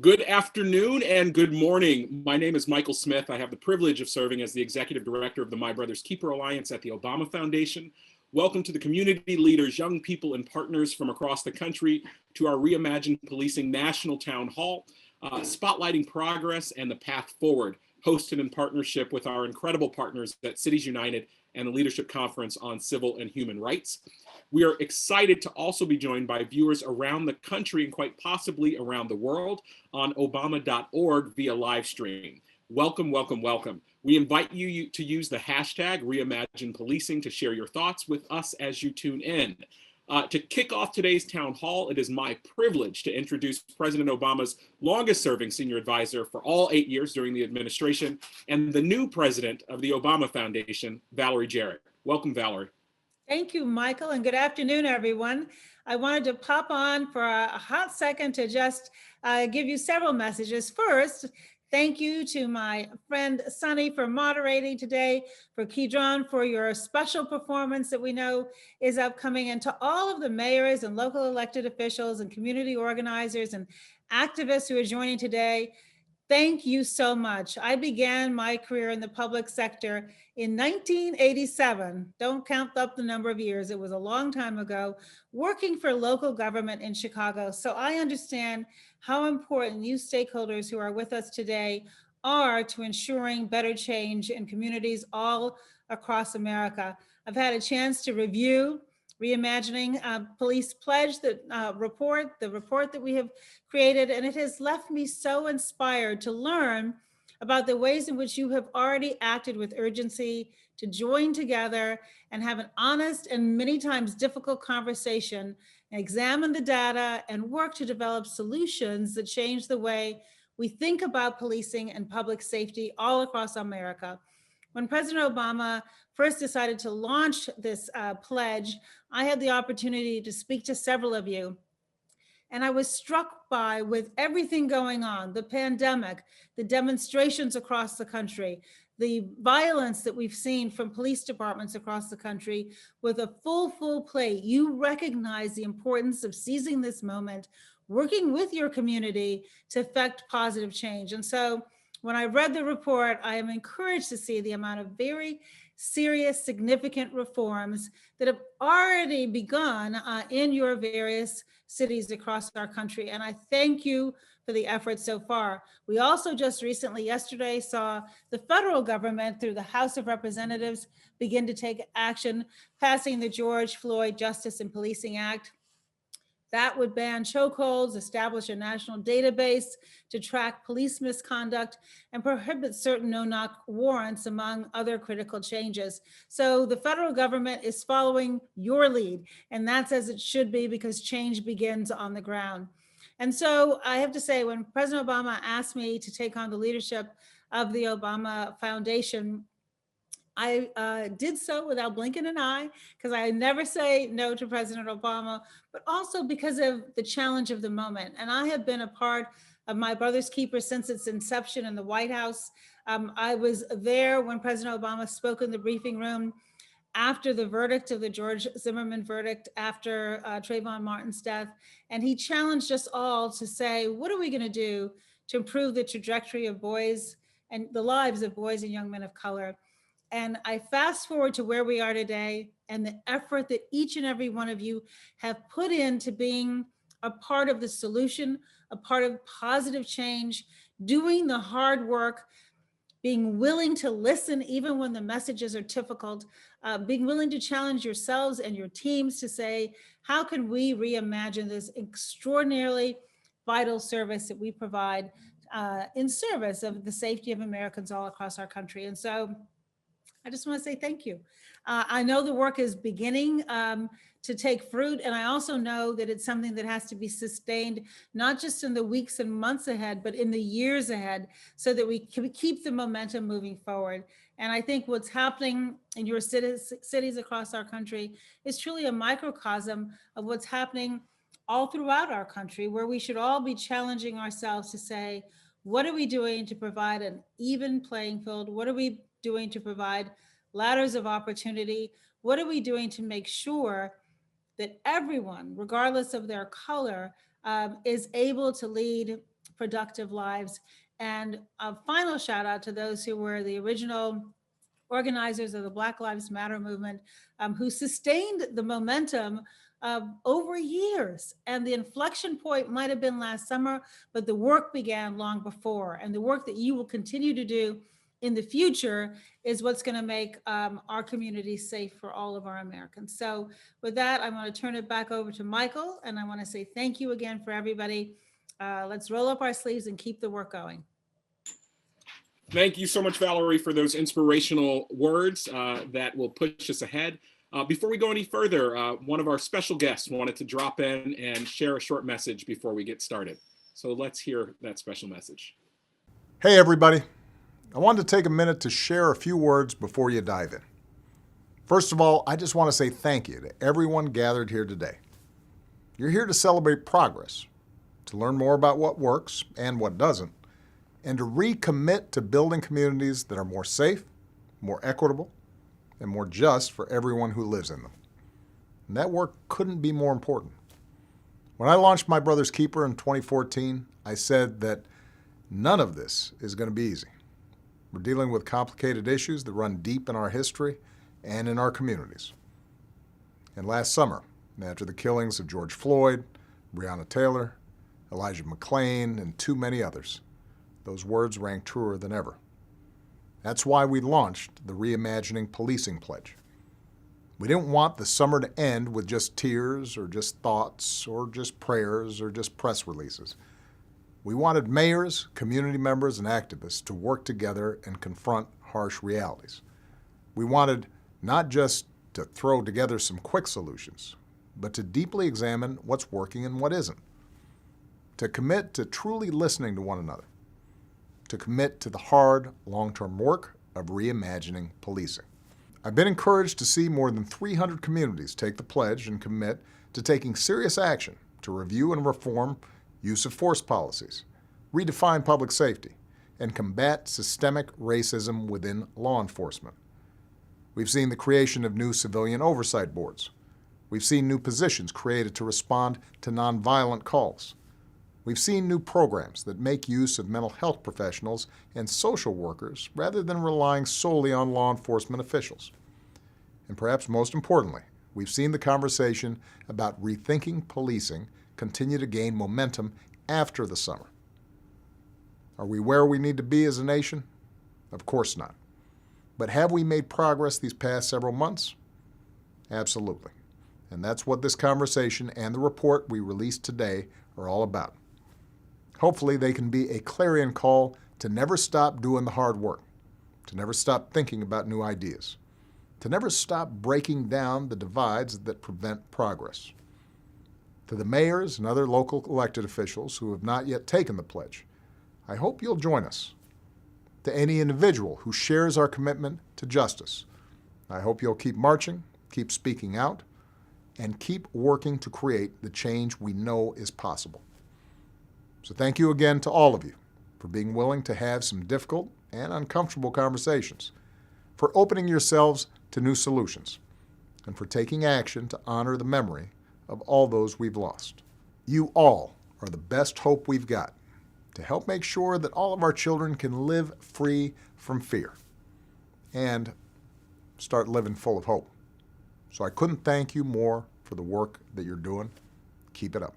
Good afternoon and good morning. My name is Michael Smith. I have the privilege of serving as the Executive Director of the My Brother's Keeper Alliance at the Obama Foundation. Welcome to the community leaders, young people, and partners from across the country to our Reimagine Policing National Town Hall, spotlighting progress and the path forward, hosted in partnership with our incredible partners at Cities United and the Leadership Conference on Civil and Human Rights. We are excited to also be joined by viewers around the country and quite possibly around the world on obama.org via live stream. Welcome, welcome, welcome. We invite you to use the hashtag Reimagine Policing to share your thoughts with us as you tune in. To kick off today's town hall, it is my privilege to introduce President Obama's longest serving senior advisor for all 8 years during the administration and the new president of the Obama Foundation, Valerie Jarrett. Welcome, Valerie. Thank you, Michael, and good afternoon, everyone. I wanted to pop on for a hot second to just give you several messages. First, thank you to my friend Sunny for moderating today, for Kidron for your special performance that we know is upcoming, and to all of the mayors and local elected officials and community organizers and activists who are joining today. Thank you so much. I began my career in the public sector in 1987. Don't count up the number of years. It was a long time ago, working for local government in Chicago. So I understand how important you stakeholders who are with us today are to ensuring better change in communities all across America. I've had a chance to review Reimagining Police Pledge, the report that we have created, and it has left me so inspired to learn about the ways in which you have already acted with urgency to join together and have an honest and many times difficult conversation, and examine the data and work to develop solutions that change the way we think about policing and public safety all across America. When President Obama first decided to launch this pledge, I had the opportunity to speak to several of you. And I was struck by, with everything going on, the pandemic, the demonstrations across the country, the violence that we've seen from police departments across the country, with a full plate, you recognize the importance of seizing this moment, working with your community to affect positive change. And so when I read the report, I am encouraged to see the amount of very serious, significant reforms that have already begun in your various cities across our country. And I thank you for the effort so far. We also just recently, yesterday, saw the federal government through the House of Representatives begin to take action, passing the George Floyd Justice and Policing Act. That would ban chokeholds, establish a national database to track police misconduct, and prohibit certain no-knock warrants, among other critical changes. So the federal government is following your lead, and that's as it should be, because change begins on the ground. And so I have to say, when President Obama asked me to take on the leadership of the Obama Foundation, I did so without blinking an eye, because I never say no to President Obama, but also because of the challenge of the moment. And I have been a part of My Brother's Keeper since its inception in the White House. I was there when President Obama spoke in the briefing room after the verdict of the George Zimmerman verdict, after Trayvon Martin's death. And he challenged us all to say, what are we going to do to improve the trajectory of boys and the lives of boys and young men of color? And I fast forward to where we are today, and the effort that each and every one of you have put into being a part of the solution, a part of positive change, doing the hard work, being willing to listen even when the messages are difficult, being willing to challenge yourselves and your teams to say, how can we reimagine this extraordinarily vital service that we provide in service of the safety of Americans all across our country? And so I just want to say thank you. I know the work is beginning to take fruit, and I also know that it's something that has to be sustained, not just in the weeks and months ahead, but in the years ahead, so that we can keep the momentum moving forward. And I think what's happening in your cities across our country is truly a microcosm of what's happening all throughout our country, where we should all be challenging ourselves to say, what are we doing to provide an even playing field? What are we doing to provide ladders of opportunity? What are we doing to make sure that everyone, regardless of their color, is able to lead productive lives. And a final shout out to those who were the original organizers of the Black Lives Matter movement, who sustained the momentum over years. And the inflection point might have been last summer, but the work began long before. And the work that you will continue to do in the future is what's going to make our community safe for all of our Americans. So with that, I want to turn it back over to Michael, and I want to say thank you again for everybody. Let's roll up our sleeves and keep the work going. Thank you so much, Valerie, for those inspirational words that will push us ahead. Before we go any further, one of our special guests wanted to drop in and share a short message before we get started. So let's hear that special message. Hey, everybody. I wanted to take a minute to share a few words before you dive in. First of all, I just want to say thank you to everyone gathered here today. You're here to celebrate progress, to learn more about what works and what doesn't, and to recommit to building communities that are more safe, more equitable, and more just for everyone who lives in them. And that work couldn't be more important. When I launched My Brother's Keeper in 2014, I said that none of this is going to be easy. We're dealing with complicated issues that run deep in our history and in our communities. And last summer, after the killings of George Floyd, Breonna Taylor, Elijah McClain, and too many others, those words rang truer than ever. That's why we launched the Reimagining Policing Pledge. We didn't want the summer to end with just tears or just thoughts or just prayers or just press releases. We wanted mayors, community members, and activists to work together and confront harsh realities. We wanted not just to throw together some quick solutions, but to deeply examine what's working and what isn't. To commit to truly listening to one another. To commit to the hard, long-term work of reimagining policing. I've been encouraged to see more than 300 communities take the pledge and commit to taking serious action to review and reform use of force policies, redefine public safety, and combat systemic racism within law enforcement. We've seen the creation of new civilian oversight boards. We've seen new positions created to respond to nonviolent calls. We've seen new programs that make use of mental health professionals and social workers rather than relying solely on law enforcement officials. And perhaps most importantly, we've seen the conversation about rethinking policing continue to gain momentum after the summer. Are we where we need to be as a nation? Of course not. But have we made progress these past several months? Absolutely. And that's what this conversation and the report we released today are all about. Hopefully they can be a clarion call to never stop doing the hard work, to never stop thinking about new ideas, to never stop breaking down the divides that prevent progress. To the mayors and other local elected officials who have not yet taken the pledge, I hope you'll join us. To any individual who shares our commitment to justice, I hope you'll keep marching, keep speaking out, and keep working to create the change we know is possible. So thank you again to all of you for being willing to have some difficult and uncomfortable conversations, for opening yourselves to new solutions, and for taking action to honor the memory of all those we've lost. You all are the best hope we've got to help make sure that all of our children can live free from fear and start living full of hope. So I couldn't thank you more for the work that you're doing. Keep it up.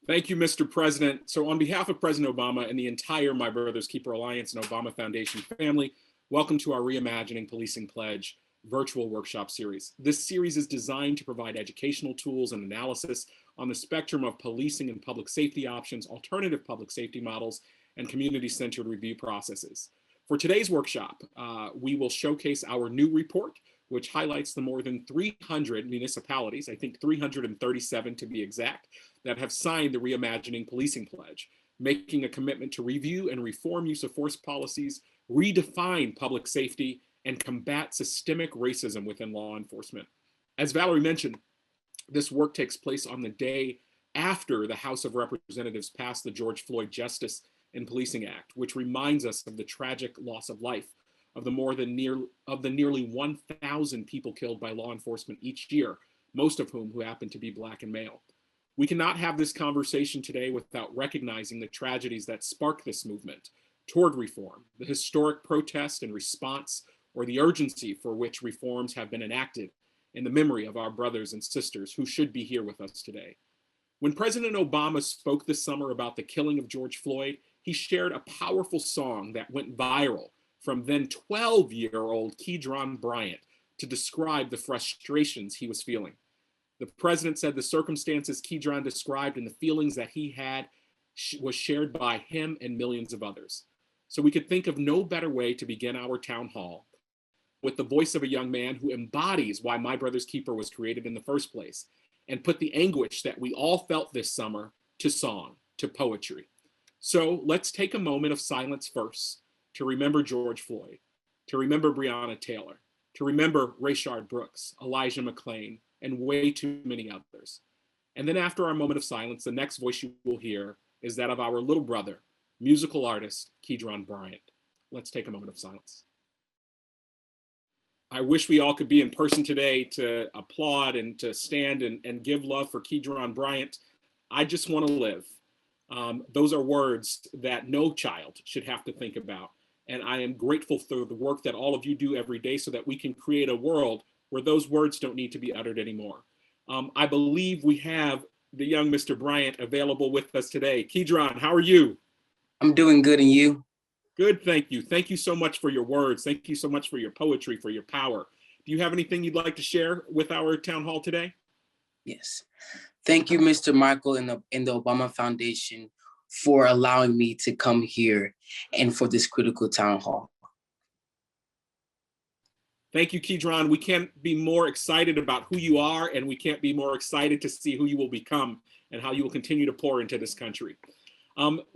Thank you, Mr. President. So on behalf of President Obama and the entire My Brother's Keeper Alliance and Obama Foundation family, welcome to our Reimagining Policing Pledge virtual workshop series. This series is designed to provide educational tools and analysis on the spectrum of policing and public safety options, alternative public safety models, and community-centered review processes. For today's workshop, we will showcase our new report, which highlights the more than 300 municipalities, I think 337 to be exact, that have signed the Reimagining Policing Pledge, making a commitment to review and reform use of force policies, redefine public safety, and combat systemic racism within law enforcement. As Valerie mentioned, this work takes place on the day after the House of Representatives passed the George Floyd Justice and Policing Act, which reminds us of the tragic loss of life of the nearly 1,000 people killed by law enforcement each year, most of whom who happen to be Black and male. We cannot have this conversation today without recognizing the tragedies that sparked this movement toward reform, the historic protest and response, or the urgency for which reforms have been enacted in the memory of our brothers and sisters who should be here with us today. When President Obama spoke this summer about the killing of George Floyd, he shared a powerful song that went viral from then 12-year-old Keydron Bryant to describe the frustrations he was feeling. The president said the circumstances Keydron described and the feelings that he had was shared by him and millions of others. So we could think of no better way to begin our town hall with the voice of a young man who embodies why My Brother's Keeper was created in the first place, and put the anguish that we all felt this summer to song, to poetry. So let's take a moment of silence first to remember George Floyd, to remember Breonna Taylor, to remember Rayshard Brooks, Elijah McClain, and way too many others. And then after our moment of silence, the next voice you will hear is that of our little brother, musical artist, Keydron Bryant. Let's take a moment of silence. I wish we all could be in person today to applaud and to stand and give love for Keydron Bryant. I just want to live. Those are words that no child should have to think about. And I am grateful for the work that all of you do every day so that we can create a world where those words don't need to be uttered anymore. I believe we have the young Mr. Bryant available with us today. Keydron, how are you? I'm doing good, and you? Good, thank you. Thank you so much for your words. Thank you so much for your poetry, for your power. Do you have anything you'd like to share with our town hall today? Yes. Thank you, Mr. Michael and the Obama Foundation for allowing me to come here and for this critical town hall. Thank you, Keydron. We can't be more excited about who you are, and we can't be more excited to see who you will become and how you will continue to pour into this country.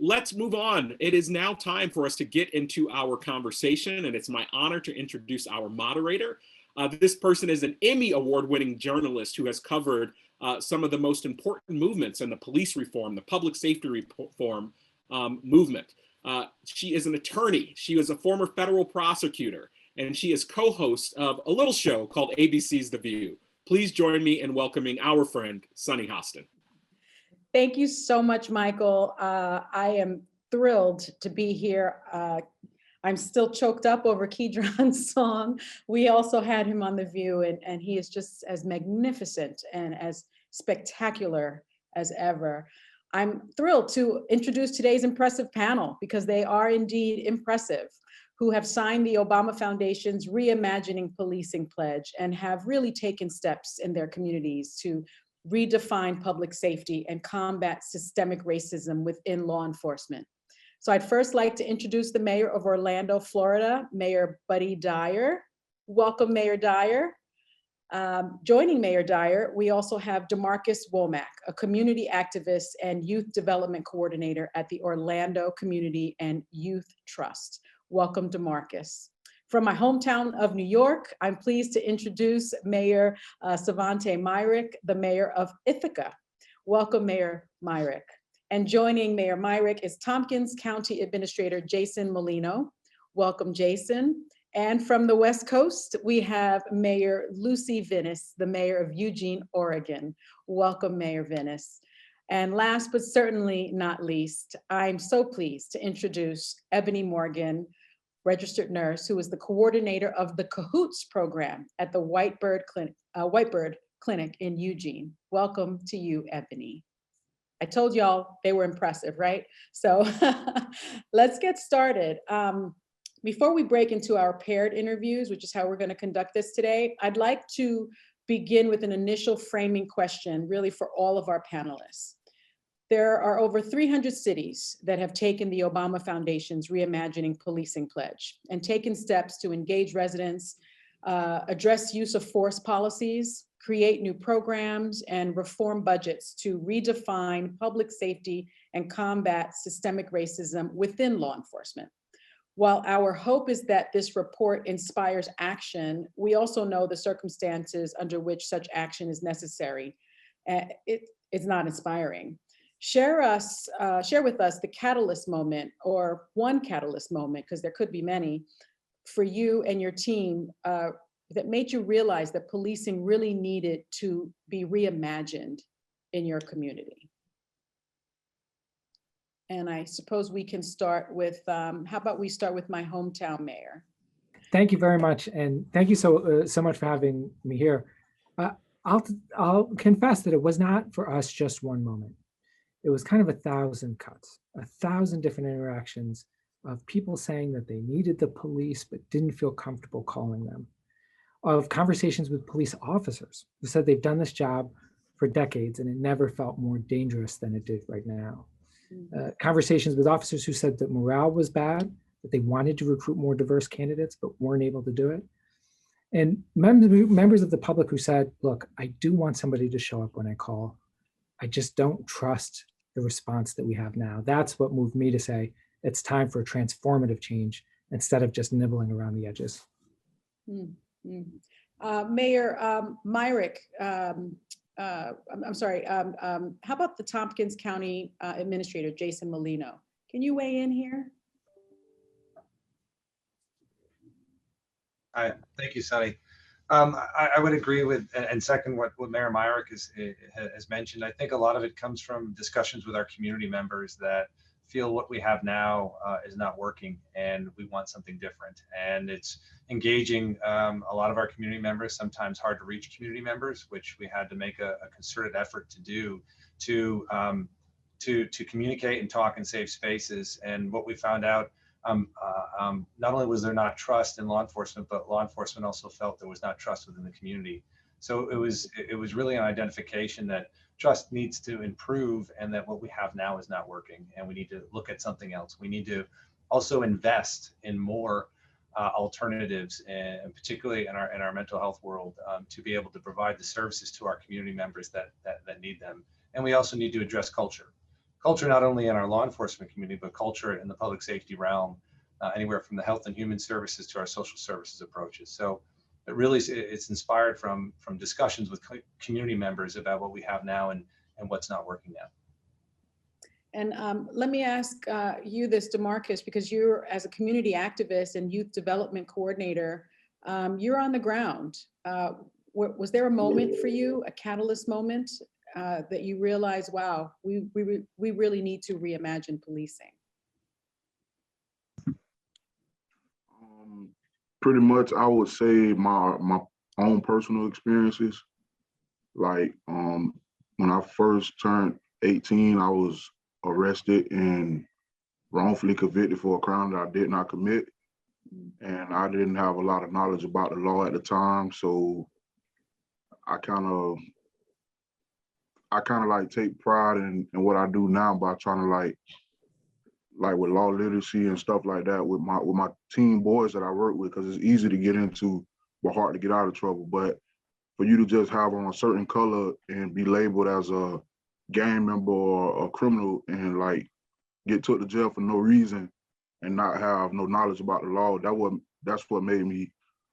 Let's move on. It is now time for us to get into our conversation, and it's my honor to introduce our moderator. This person is an Emmy award-winning journalist who has covered some of the most important movements in the police reform, the public safety reform movement. She is an attorney. She is a former federal prosecutor, and she is co-host of a little show called ABC's The View. Please join me in welcoming our friend, Sunny Hostin. Thank you so much, Michael. I am thrilled to be here. I'm still choked up over Keydron's song. We also had him on The View, and he is just as magnificent and as spectacular as ever. I'm thrilled to introduce today's impressive panel, because they are indeed impressive, who have signed the Obama Foundation's Reimagining Policing Pledge and have really taken steps in their communities to redefine public safety and combat systemic racism within law enforcement. So I'd first like to introduce the mayor of Orlando, Florida, Mayor Buddy Dyer. Welcome, Mayor Dyer. Joining Mayor Dyer, we also have DeMarcus Womack, a community activist and youth development coordinator at the Orlando Community and Youth Trust. Welcome, DeMarcus. From my hometown of New York, I'm pleased to introduce Mayor Savante Myrick, the mayor of Ithaca. Welcome, Mayor Myrick. And joining Mayor Myrick is Tompkins County Administrator Jason Molino. Welcome, Jason. And from the West Coast, we have Mayor Lucy Vinnis, the mayor of Eugene, Oregon. Welcome, Mayor Vinnis. And last but certainly not least, I'm so pleased to introduce Ebony Morgan, registered nurse, who is the coordinator of the Cahoots program at the Whitebird Clinic in Eugene. Welcome to you, Ebony. I told y'all they were impressive, right? So let's get started. Before we break into our paired interviews, which is how we're going to conduct this today, I'd like to begin with an initial framing question, really for all of our panelists. There are over 300 cities that have taken the Obama Foundation's Reimagining Policing Pledge and taken steps to engage residents, address use of force policies, create new programs, and reform budgets to redefine public safety and combat systemic racism within law enforcement. While our hope is that this report inspires action, we also know the circumstances under which such action is necessary. It's not inspiring. Share with us the catalyst moment, or one catalyst moment, because there could be many, for you and your team that made you realize that policing really needed to be reimagined in your community? And I suppose we can start with, how about we start with my hometown mayor? Thank you very much, and thank you so much for having me here. I'll confess that it was not for us just one moment. It was kind of 1,000 cuts, 1,000 different interactions of people saying that they needed the police but didn't feel comfortable calling them. Of conversations with police officers who said they've done this job for decades and it never felt more dangerous than it did right now. Conversations with officers who said that morale was bad, that they wanted to recruit more diverse candidates but weren't able to do it. And members of the public who said, look, I do want somebody to show up when I call. I just don't trust the response that we have now. That's what moved me to say it's time for a transformative change instead of just nibbling around the edges. Mayor Myrick, I'm sorry, how about the Tompkins County Administrator, Jason Molino? Can you weigh in here? Thank you, Sunny. I would agree with and second what Mayor Myrick has mentioned. I think a lot of it comes from discussions with our community members that feel what we have now is not working and we want something different. And it's engaging a lot of our community members, sometimes hard to reach community members, which we had to make a concerted effort to do to communicate and talk in safe spaces. And what we found out, not only was there not trust in law enforcement, but law enforcement also felt there was not trust within the community. So it was really an identification that trust needs to improve and that what we have now is not working and we need to look at something else. We need to also invest in more alternatives, and particularly in our mental health world, to be able to provide the services to our community members that need them. And we also need to address culture. Culture not only in our law enforcement community, but culture in the public safety realm, anywhere from the health and human services to our social services approaches. So it really it's inspired from discussions with community members about what we have now and what's not working now. And let me ask you this, DeMarcus, because you're, as a community activist and youth development coordinator, you're on the ground. Was there a moment for you, a catalyst moment, that you realize, wow, we really need to reimagine policing? Pretty much, I would say my own personal experiences. Like when I first turned 18, I was arrested and wrongfully convicted for a crime that I did not commit. And I didn't have a lot of knowledge about the law at the time. So I kind of like take pride in what I do now by trying to like with law literacy and stuff like that with my teen boys that I work with, because it's easy to get into but hard to get out of trouble. But for you to just have on a certain color and be labeled as a gang member or a criminal and like get took to jail for no reason and not have no knowledge about the law, that's what made me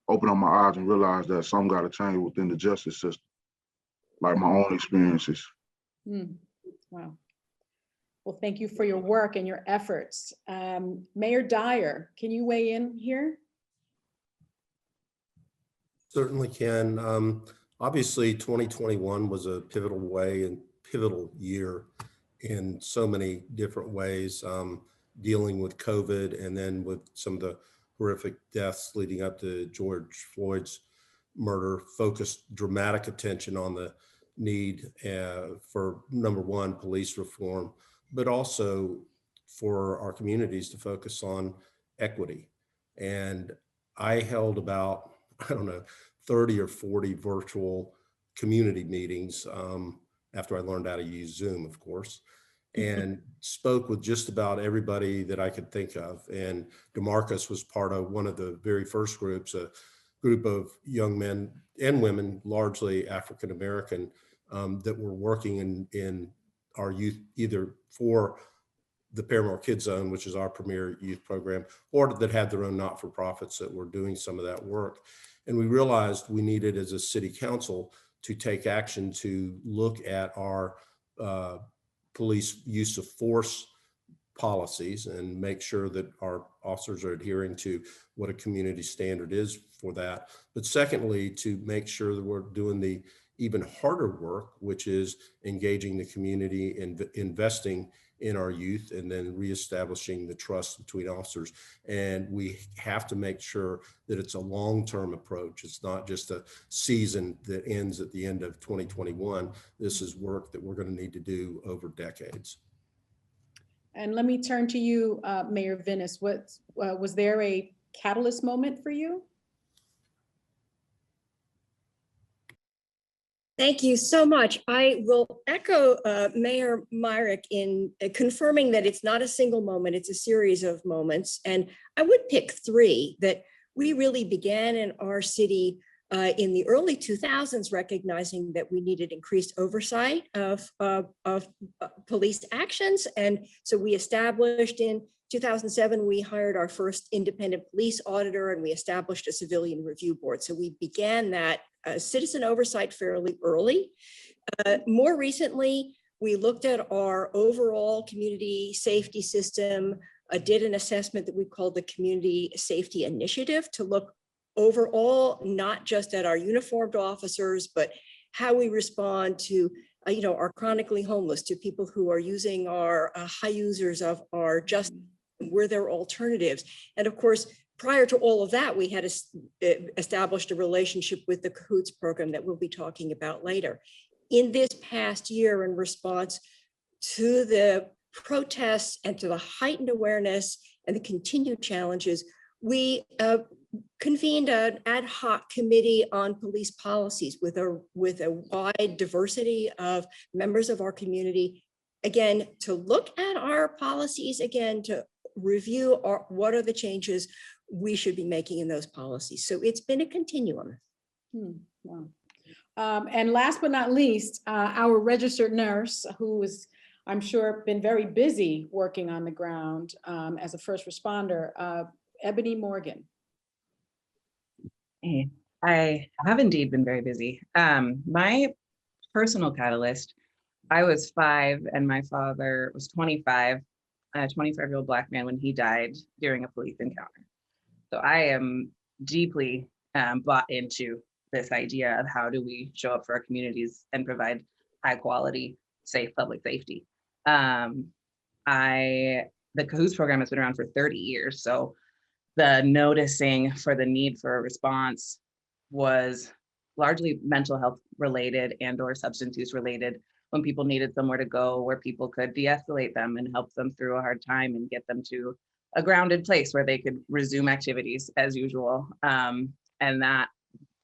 open up my eyes and realize that something got to change within the justice system, like my own experiences. Wow. Well, thank you for your work and your efforts. Mayor Dyer, can you weigh in here? Certainly can. Obviously, 2021 was a pivotal year in so many different ways, dealing with COVID and then with some of the horrific deaths leading up to George Floyd's murder, focused dramatic attention on the need for, number one, police reform, but also for our communities to focus on equity. And I held about, 30 or 40 virtual community meetings after I learned how to use Zoom, of course, and spoke with just about everybody that I could think of. And DeMarcus was part of one of the very first groups, a group of young men and women, largely African-American, that were working in our youth, either for the Paramore Kids Zone, which is our premier youth program, or that had their own not-for-profits that were doing some of that work. And we realized we needed, as a city council, to take action to look at our police use of force policies and make sure that our officers are adhering to what a community standard is for that. But secondly, to make sure that we're doing the even harder work, which is engaging the community and investing in our youth, and then reestablishing the trust between officers. And we have to make sure that it's a long-term approach. It's not just a season that ends at the end of 2021. This is work that we're going to need to do over decades. And let me turn to you, Mayor Vinis. Was there a catalyst moment for you? Thank you so much. I will echo Mayor Myrick in confirming that it's not a single moment, it's a series of moments. And I would pick three that we really began in our city in the early 2000s, recognizing that we needed increased oversight of police actions. And so we established in 2007, we hired our first independent police auditor, and we established a civilian review board. So we began that citizen oversight fairly early. More recently, we looked at our overall community safety system, did an assessment that we called the Community Safety Initiative to look overall, not just at our uniformed officers, but how we respond to our chronically homeless, to people who are using our high users of our justice. Were there alternatives? And of course, prior to all of that, we had established a relationship with the Cahoots program that we'll be talking about later. In this past year, in response to the protests and to the heightened awareness and the continued challenges, we convened an ad hoc committee on police policies with a wide diversity of members of our community, again, to look at our policies, again, to review what are the changes we should be making in those policies. So it's been a continuum. Wow. And last but not least, our registered nurse, who is, I'm sure, been very busy working on the ground as a first responder, Ebony Morgan. Hey, I have indeed been very busy. My personal catalyst, I was 5 and my father was 25, a 25-year-old Black man when he died during a police encounter. So I am deeply bought into this idea of how do we show up for our communities and provide high quality, safe public safety. The Cahoots program has been around for 30 years. So the noticing for the need for a response was largely mental health related and or substance use related, when people needed somewhere to go where people could de-escalate them and help them through a hard time and get them to a grounded place where they could resume activities as usual. And that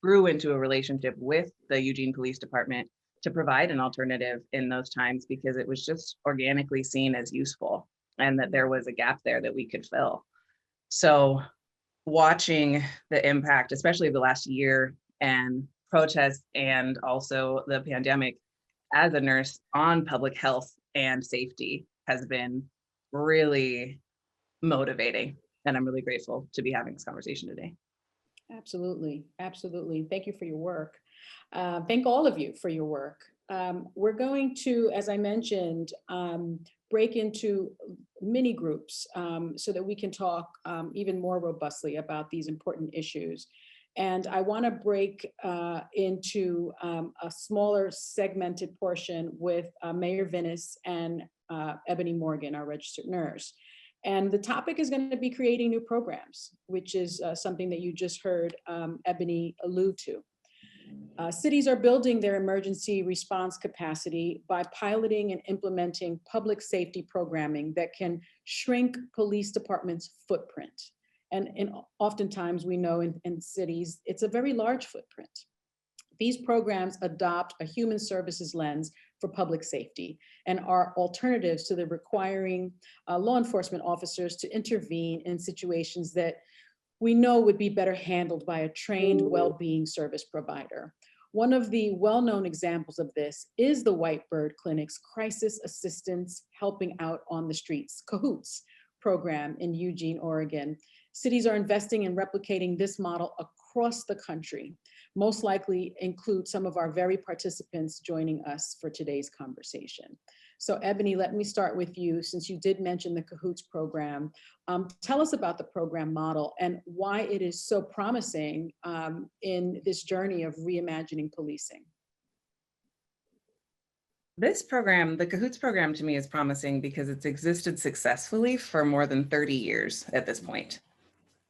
grew into a relationship with the Eugene Police Department to provide an alternative in those times, because it was just organically seen as useful and that there was a gap there that we could fill. So watching the impact, especially the last year and protests and also the pandemic as a nurse on public health and safety has been really motivating. And I'm really grateful to be having this conversation today. Absolutely, absolutely. Thank you for your work. Thank all of you for your work. We're going to, as I mentioned, break into mini groups so that we can talk even more robustly about these important issues. And I want to break into a smaller segmented portion with Mayor Vinis and Ebony Morgan, our registered nurse. And the topic is going to be creating new programs, which is something that you just heard Ebony allude to. Cities are building their emergency response capacity by piloting and implementing public safety programming that can shrink police departments' footprint. And oftentimes we know in cities, it's a very large footprint. These programs adopt a human services lens for public safety and are alternatives to the requiring law enforcement officers to intervene in situations that we know would be better handled by a trained well-being service provider. One of the well-known examples of this is the Whitebird Clinic's Crisis Assistance Helping Out on the Streets, Cahoots program in Eugene, Oregon. Cities are investing in replicating this model across the country, most likely include some of our very participants joining us for today's conversation. So Ebony, let me start with you, since you did mention the Cahoots program. Tell us about the program model and why it is so promising in this journey of reimagining policing. This program, the Cahoots program, to me is promising because it's existed successfully for more than 30 years at this point.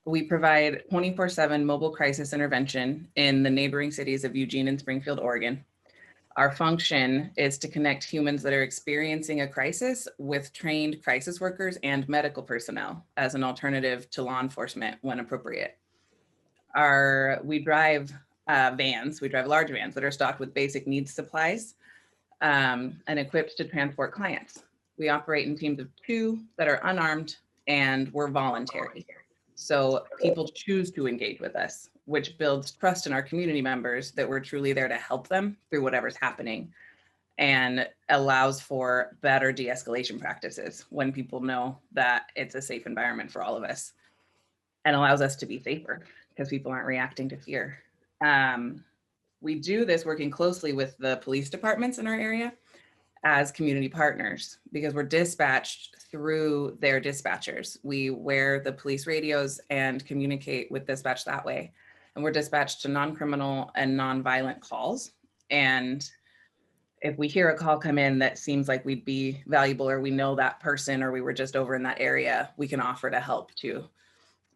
We provide 24/7 mobile crisis intervention in the neighboring cities of Eugene and Springfield, Oregon. Our function is to connect humans that are experiencing a crisis with trained crisis workers and medical personnel as an alternative to law enforcement when appropriate. We drive vans, we drive large vans that are stocked with basic needs supplies and equipped to transport clients. We operate in teams of 2 that are unarmed and we're voluntary. So people choose to engage with us, which builds trust in our community members that we're truly there to help them through whatever's happening and allows for better de-escalation practices when people know that it's a safe environment for all of us and allows us to be safer because people aren't reacting to fear. We do this working closely with the police departments in our area as community partners because we're dispatched through their dispatchers. We wear the police radios and communicate with dispatch that way. And we're dispatched to non-criminal and non-violent calls. And if we hear a call come in that seems like we'd be valuable or we know that person or we were just over in that area, we can offer to help too.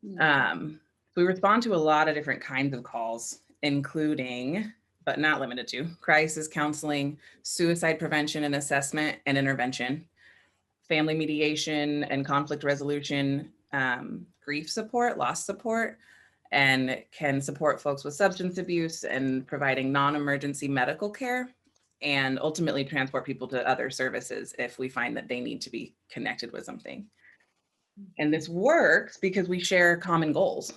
We respond to a lot of different kinds of calls, including, but not limited to, crisis counseling, suicide prevention and assessment and intervention, family mediation and conflict resolution, grief support, loss support, and can support folks with substance abuse and providing non-emergency medical care, and ultimately transport people to other services if we find that they need to be connected with something. And this works because we share common goals.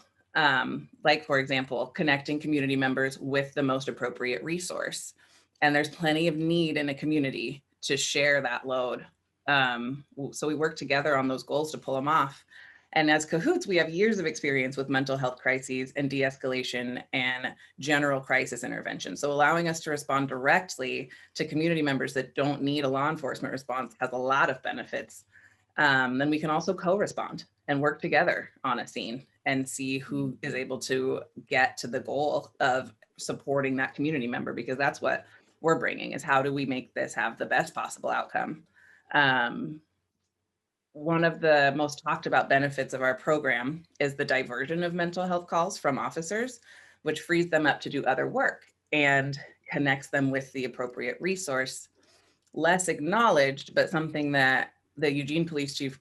Like, for example, connecting community members with the most appropriate resource. And there's plenty of need in a community to share that load. So we work together on those goals to pull them off. And as Cahoots, we have years of experience with mental health crises and de-escalation and general crisis intervention. So allowing us to respond directly to community members that don't need a law enforcement response has a lot of benefits. Then we can also co-respond and work together on a scene and see who is able to get to the goal of supporting that community member, because that's what we're bringing, is how do we make this have the best possible outcome. One of the most talked about benefits of our program is the diversion of mental health calls from officers, which frees them up to do other work and connects them with the appropriate resource. Less acknowledged, but something that the Eugene Police Chief,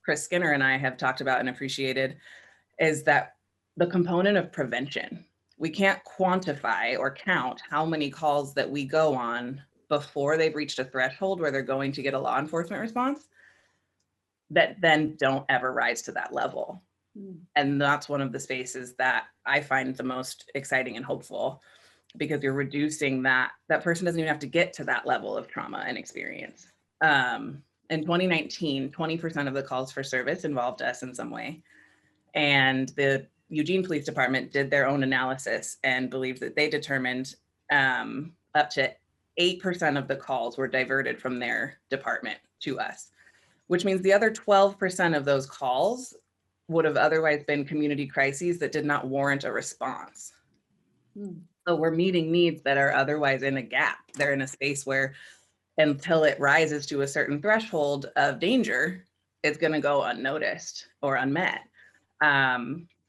Chris Skinner, and I have talked about and appreciated is that the component of prevention. We can't quantify or count how many calls that we go on before they've reached a threshold where they're going to get a law enforcement response that then don't ever rise to that level. And that's one of the spaces that I find the most exciting and hopeful, because you're reducing that person doesn't even have to get to that level of trauma and experience. In 2019, 20% of the calls for service involved us in some way. And the Eugene Police Department did their own analysis and believed that they determined up to 8% of the calls were diverted from their department to us, which means the other 12% of those calls would have otherwise been community crises that did not warrant a response. So we're meeting needs that are otherwise in a gap. They're in a space where until it rises to a certain threshold of danger, it's going to go unnoticed or unmet.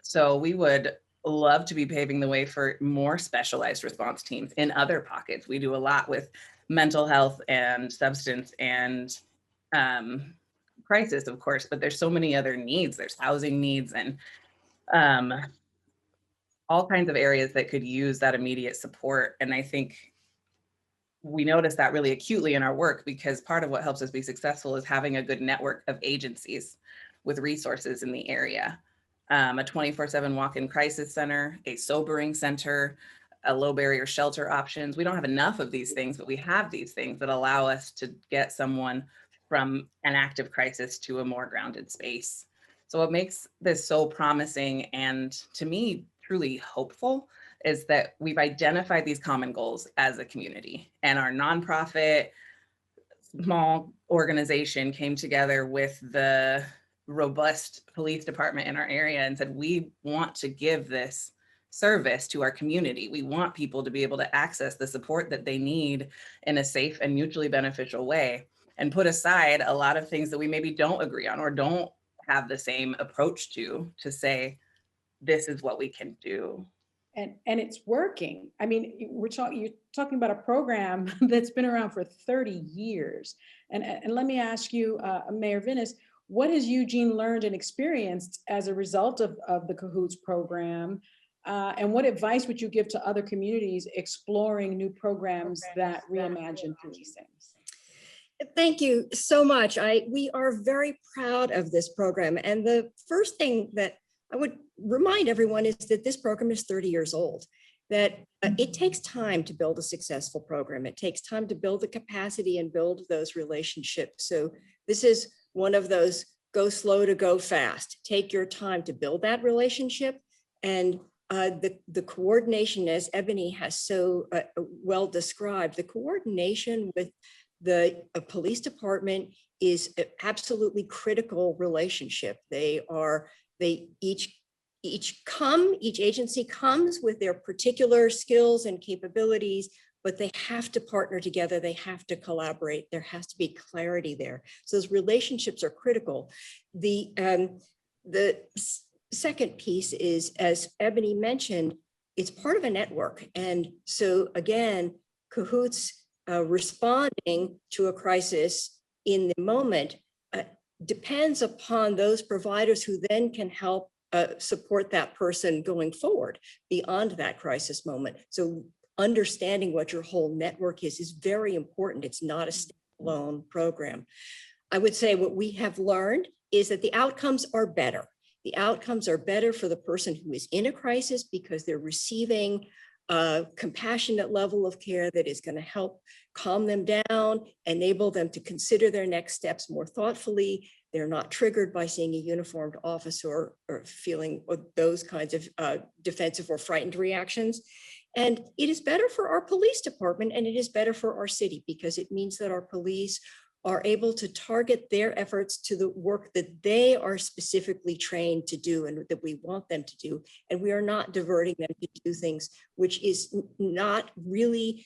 So we would love to be paving the way for more specialized response teams in other pockets. We do a lot with mental health and substance and crisis, of course, but there's so many other needs. There's housing needs and all kinds of areas that could use that immediate support. And I think we notice that really acutely in our work, because part of what helps us be successful is having a good network of agencies with resources in the area. A 24/7 walk-in crisis center, a sobering center, a low barrier shelter options. We don't have enough of these things, but we have these things that allow us to get someone from an active crisis to a more grounded space. So what makes this so promising and, to me, truly hopeful is that we've identified these common goals as a community, and our nonprofit small organization came together with the robust police department in our area and said, we want to give this service to our community. We want people to be able to access the support that they need in a safe and mutually beneficial way, and put aside a lot of things that we maybe don't agree on or don't have the same approach to say, this is what we can do. And it's working. I mean, you're talking about a program that's been around for 30 years. And let me ask you, Mayor Vinis, what has Eugene learned and experienced as a result of the Cahoots program? And what advice would you give to other communities exploring new programs that reimagine policing? Thank you so much. We are very proud of this program. And the first thing that I would remind everyone is that this program is 30 years old, that it takes time to build a successful program. It takes time to build the capacity and build those relationships. So this is one of those go slow to go fast. Take your time to build that relationship. And the coordination, as Ebony has so well described, the coordination with the police department is an absolutely critical relationship. Each agency comes with their particular skills and capabilities, but they have to partner together. They have to collaborate. There has to be clarity there. So those relationships are critical. The second piece is, as Ebony mentioned, it's part of a network. And so again, Cahoots responding to a crisis in the moment depends upon those providers who then can help support that person going forward beyond that crisis moment. So understanding what your whole network is very important. It's not a standalone program. I would say what we have learned is that the outcomes are better. The outcomes are better for the person who is in a crisis because they're receiving a compassionate level of care that is going to help calm them down, enable them to consider their next steps more thoughtfully. They're not triggered by seeing a uniformed officer or feeling those kinds of defensive or frightened reactions. And it is better for our police department, and it is better for our city because it means that our police are able to target their efforts to the work that they are specifically trained to do and that we want them to do. And we are not diverting them to do things which is not really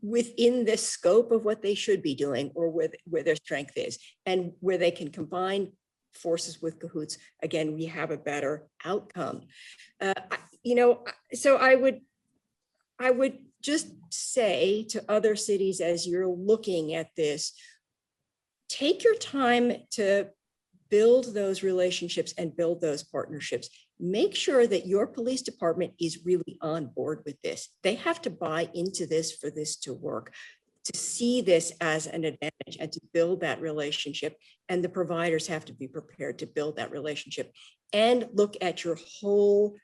within the scope of what they should be doing or where their strength is. And where they can combine forces with Cahoots, again, we have a better outcome. So I would just say to other cities, as you're looking at this, take your time to build those relationships and build those partnerships. Make sure that your police department is really on board with this. They have to buy into this for this to work, to see this as an advantage and to build that relationship. And the providers have to be prepared to build that relationship and look at your whole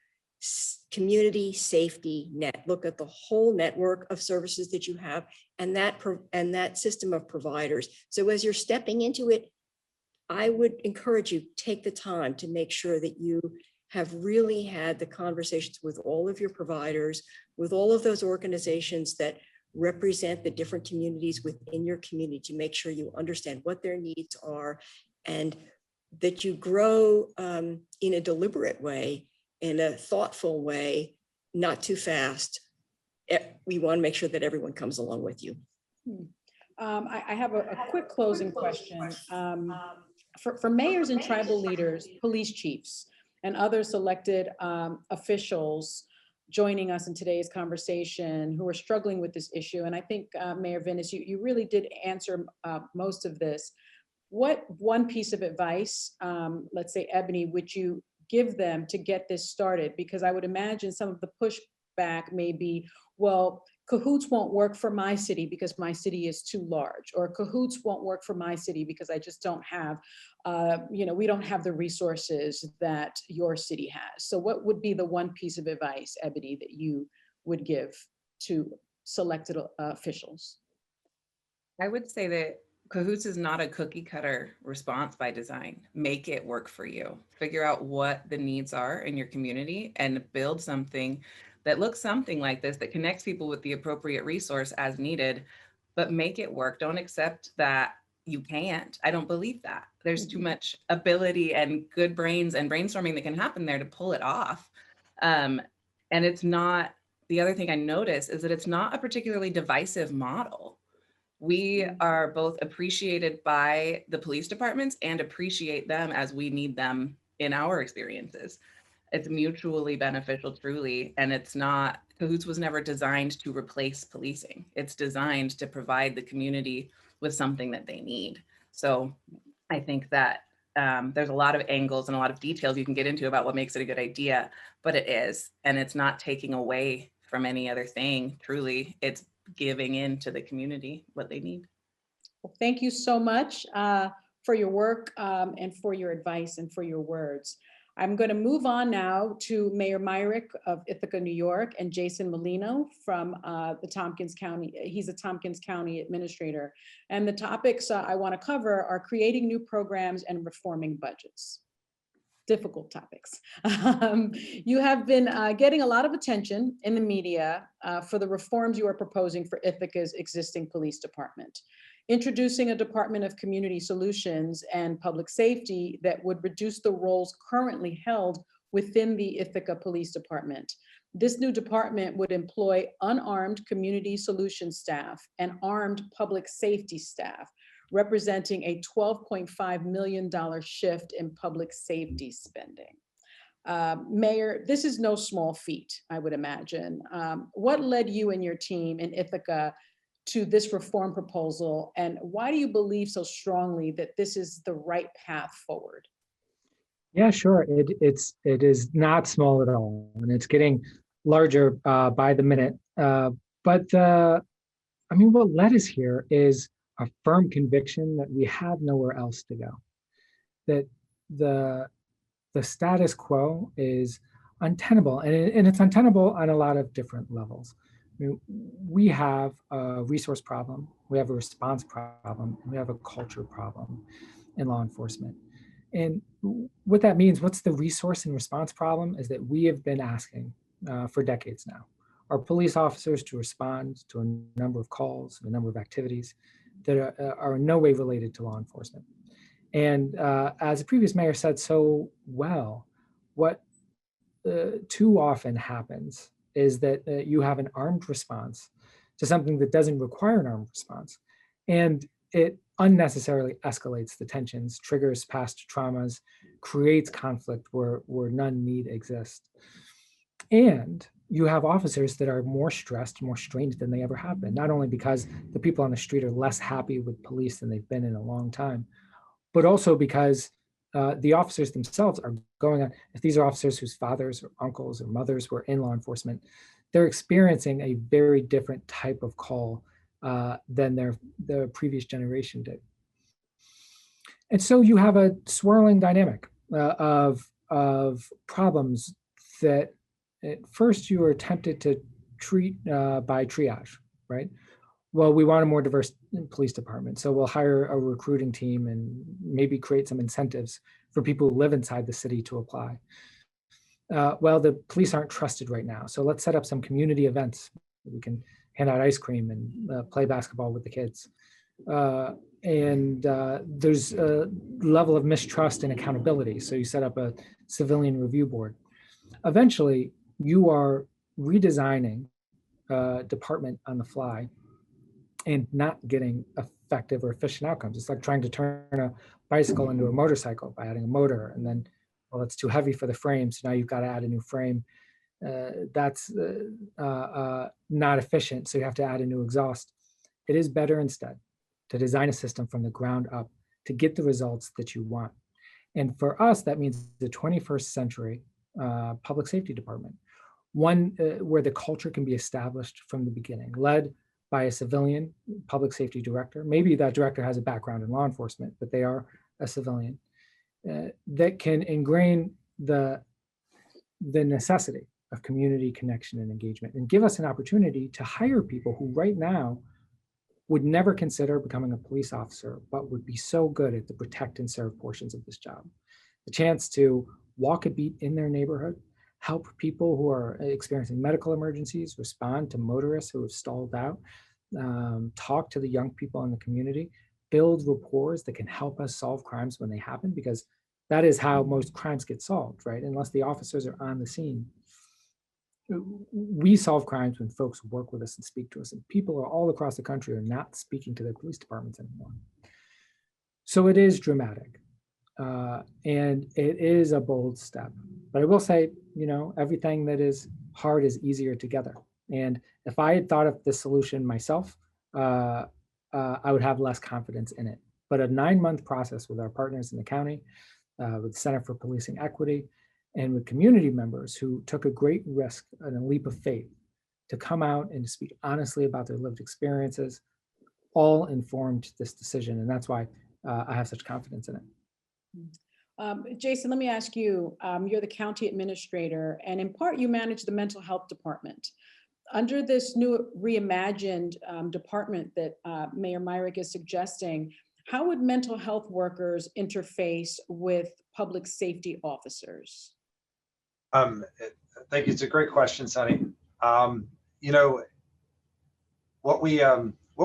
community safety net. Look at the whole network of services that you have and that system of providers. So as you're stepping into it, I would encourage you, take the time to make sure that you have really had the conversations with all of your providers, with all of those organizations that represent the different communities within your community, to make sure you understand what their needs are and that you grow in a deliberate way, in a thoughtful way, not too fast. We want to make sure that everyone comes along with you. I have a quick closing question. For mayors and tribal leaders, police chiefs, and other selected officials joining us in today's conversation who are struggling with this issue, and I think Mayor Vinis, you really did answer most of this. What one piece of advice, let's say Ebony, would you give them to get this started? Because I would imagine some of the pushback may be, well, Cahoots won't work for my city because my city is too large, or Cahoots won't work for my city because I just don't have, we don't have the resources that your city has. So what would be the one piece of advice, Ebony, that you would give to selected officials? I would say that Cahoots is not a cookie cutter response by design. Make it work for you. Figure out what the needs are in your community and build something that looks something like this, that connects people with the appropriate resource as needed, but make it work. Don't accept that you can't. I don't believe that. There's too much ability and good brains and brainstorming that can happen there to pull it off. And it's not, the other thing I noticed is that it's not a particularly divisive model. We are both appreciated by the police departments and appreciate them as we need them in our experiences. It's mutually beneficial, truly, and it's not, Cahoots was never designed to replace policing. It's designed to provide the community with something that they need. So I think that there's a lot of angles and a lot of details you can get into about what makes it a good idea, but it is, and it's not taking away from any other thing, truly. It's giving in to the community what they need. Well, thank you so much for your work and for your advice and for your words. I'm going to move on now to Mayor Myrick of Ithaca, New York, and Jason Molino from the Tompkins County. He's a Tompkins County administrator. And the topics I want to cover are creating new programs and reforming budgets. Difficult topics. You have been getting a lot of attention in the media for the reforms you are proposing for Ithaca's existing police department. Introducing a Department of Community Solutions and Public Safety that would reduce the roles currently held within the Ithaca Police Department. This new department would employ unarmed community solutions staff and armed public safety staff, representing a $12.5 million shift in public safety spending. Mayor, this is no small feat, I would imagine. What led you and your team in Ithaca to this reform proposal, and why do you believe so strongly that this is the right path forward? Yeah, sure. It is not small at all, and it's getting larger by the minute. But I mean, what led us here is a firm conviction that we have nowhere else to go. That the status quo is untenable, and it's untenable on a lot of different levels. I mean, we have a resource problem, we have a response problem, we have a culture problem in law enforcement. And what that means, what's the resource and response problem, is that we have been asking for decades now, our police officers to respond to a number of calls, a number of activities that are in no way related to law enforcement. And as the previous mayor said so well, what too often happens is that you have an armed response to something that doesn't require an armed response. And it unnecessarily escalates the tensions, triggers past traumas, creates conflict where none need exist. And you have officers that are more stressed, more strained than they ever have been, not only because the people on the street are less happy with police than they've been in a long time, but also because the officers themselves are going on, if these are officers whose fathers or uncles or mothers were in law enforcement, they're experiencing a very different type of call than their previous generation did. And so you have a swirling dynamic of problems that at first you were tempted to treat by triage, right? Well, we want a more diverse police department, so we'll hire a recruiting team and maybe create some incentives for people who live inside the city to apply. Well, the police aren't trusted right now, so let's set up some community events. We can hand out ice cream and play basketball with the kids. There's a level of mistrust and accountability, so you set up a civilian review board. Eventually, you are redesigning a department on the fly and not getting effective or efficient outcomes. It's like trying to turn a bicycle into a motorcycle by adding a motor, and then, well, it's too heavy for the frame, so now you've got to add a new frame. That's not efficient, so you have to add a new exhaust. It is better instead to design a system from the ground up to get the results that you want. And for us, that means the 21st century public safety department, one where the culture can be established from the beginning, led by a civilian public safety director. Maybe that director has a background in law enforcement, but they are a civilian, that can ingrain the necessity of community connection and engagement and give us an opportunity to hire people who right now would never consider becoming a police officer, but would be so good at the protect and serve portions of this job. The chance to walk a beat in their neighborhood, help people who are experiencing medical emergencies, respond to motorists who have stalled out, talk to the young people in the community, build rapport that can help us solve crimes when they happen, because that is how most crimes get solved, right? Unless the officers are on the scene. we solve crimes when folks work with us and speak to us, and people are all across the country are not speaking to their police departments anymore. So it is dramatic, and it is a bold step. But I will say, everything that is hard is easier together. And if I had thought of the solution myself, I would have less confidence in it. But a 9-month process with our partners in the county, with the Center for Policing Equity, and with community members who took a great risk and a leap of faith to come out and to speak honestly about their lived experiences, all informed this decision. And that's why I have such confidence in it. Jason, let me ask you, you're the county administrator, and in part you manage the mental health department. Under this new reimagined department that Mayor Myrick is suggesting, how would mental health workers interface with public safety officers? Thank you. It's a great question, Sunny. What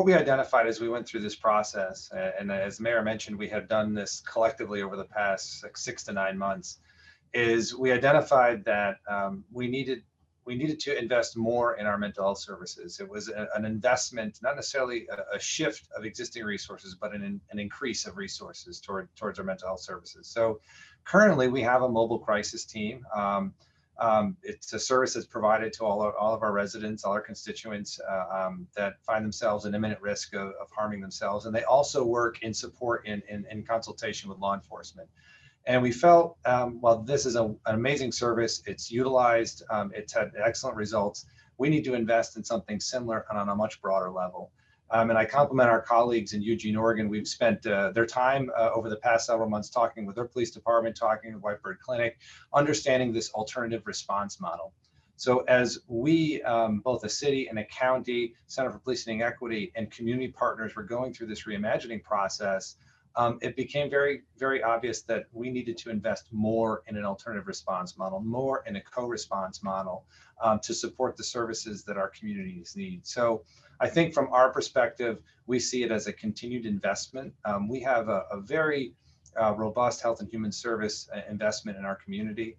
we identified as we went through this process, and as the Mayor mentioned, we have done this collectively over the past 6 to 9 months, is we identified that we needed to invest more in our mental health services. It was an investment, not necessarily a shift of existing resources, but an increase of resources towards our mental health services. So currently we have a mobile crisis team. It's a service that's provided to all of our residents, all our constituents that find themselves in imminent risk of harming themselves. And they also work in support in consultation with law enforcement. And we felt, while this is an amazing service, it's utilized, it's had excellent results, we need to invest in something similar and on a much broader level. And I compliment our colleagues in Eugene, Oregon. We've spent their time over the past several months talking with their police department, talking with Whitebird Clinic, understanding this alternative response model. So as we, both a city and a county, Center for Policing Equity, and community partners were going through this reimagining process, it became very, very obvious that we needed to invest more in an alternative response model, more in a co-response model to support the services that our communities need. So I think from our perspective, we see it as a continued investment. We have a very robust health and human service investment in our community.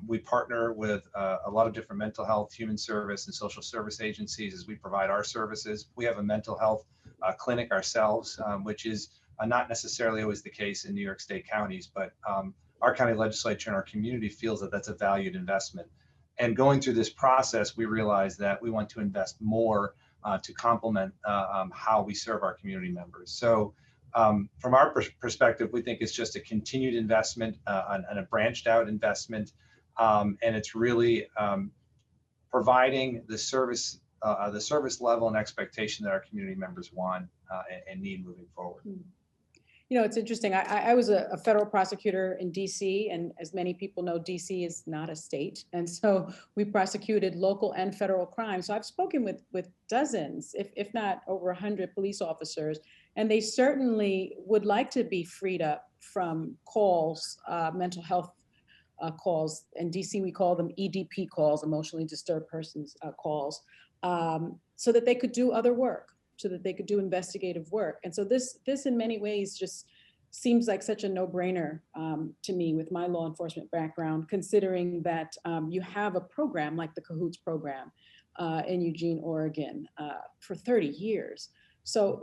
We partner with a lot of different mental health, human service, and social service agencies as we provide our services. We have a mental health clinic ourselves, which is not necessarily always the case in New York State counties, but our county legislature and our community feels that that's a valued investment. And going through this process, we realized that we want to invest more to complement how we serve our community members. So from our perspective, we think it's just a continued investment and a branched out investment. And it's really providing the service level and expectation that our community members want and need moving forward. It's interesting. I was a federal prosecutor in DC, and as many people know, DC is not a state. And so we prosecuted local and federal crime. So I've spoken with dozens, if not over 100 police officers, and they certainly would like to be freed up from calls, mental health calls. In DC, we call them EDP calls, emotionally disturbed persons calls, so that they could do other work, so that they could do investigative work. And so this in many ways just seems like such a no-brainer to me with my law enforcement background, considering that you have a program like the Cahoots program in Eugene, Oregon for 30 years. So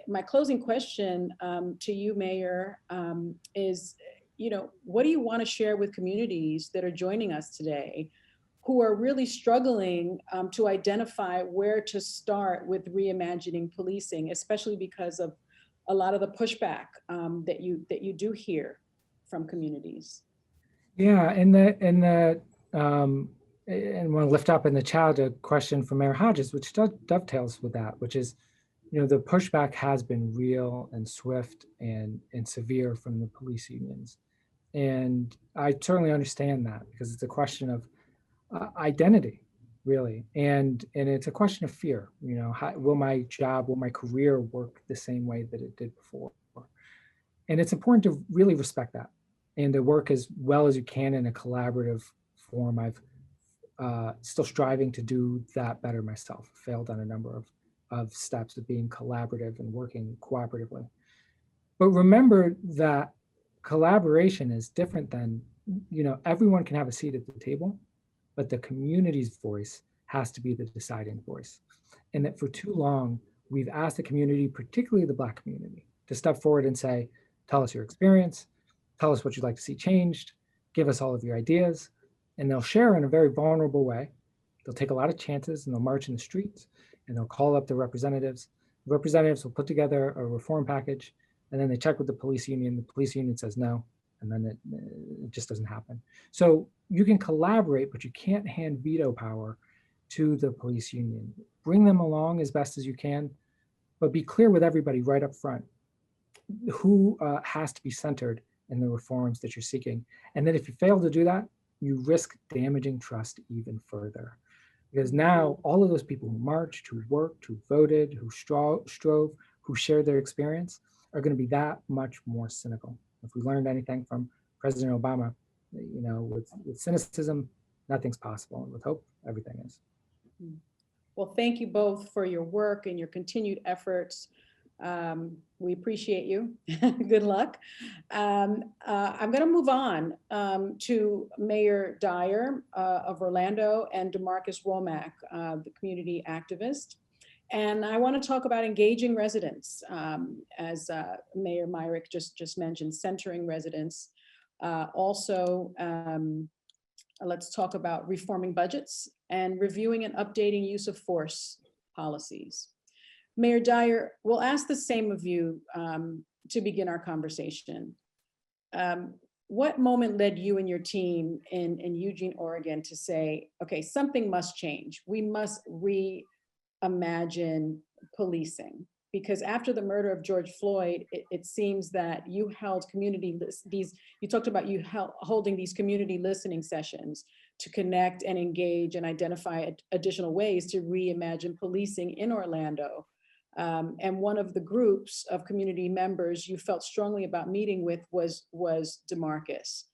my closing question to you, Mayor, is, what do you want to share with communities that are joining us today who are really struggling to identify where to start with reimagining policing, especially because of a lot of the pushback that you do hear from communities? Yeah, and want to lift up in the chat a question from Mayor Hodges, which dovetails with that, which is, the pushback has been real and swift and severe from the police unions. And I certainly understand that, because it's a question of identity, really. And it's a question of fear. How, will my career work the same way that it did before? And it's important to really respect that and to work as well as you can in a collaborative form. I've still striving to do that better myself. Failed on a number of steps of being collaborative and working cooperatively. But remember that collaboration is different than, everyone can have a seat at the table, but the community's voice has to be the deciding voice. And that for too long, we've asked the community, particularly the Black community, to step forward and say, tell us your experience, tell us what you'd like to see changed, give us all of your ideas, and they'll share in a very vulnerable way. They'll take a lot of chances and they'll march in the streets and they'll call up the representatives. The representatives will put together a reform package and then they check with the police union. The police union says no, and then it just doesn't happen. So you can collaborate, but you can't hand veto power to the police union. Bring them along as best as you can, but be clear with everybody right up front who has to be centered in the reforms that you're seeking. And then if you fail to do that, you risk damaging trust even further. Because now all of those people who marched, who worked, who voted, who strove, who shared their experience are going to be that much more cynical. If we learned anything from President Obama, with cynicism, nothing's possible. And with hope, everything is. Well, thank you both for your work and your continued efforts. We appreciate you. Good luck. I'm going to move on to Mayor Dyer of Orlando and DeMarcus Womack, the community activist. And I want to talk about engaging residents, as Mayor Myrick just mentioned, centering residents. Also, let's talk about reforming budgets and reviewing and updating use of force policies. Mayor Dyer, we'll ask the same of you to begin our conversation. What moment led you and your team in Eugene, Oregon to say, okay, something must change. We must reimagine policing? Because after the murder of George Floyd, it seems that you held you talked about holding these community listening sessions to connect and engage and identify additional ways to reimagine policing in Orlando. And one of the groups of community members you felt strongly about meeting with was DeMarcus.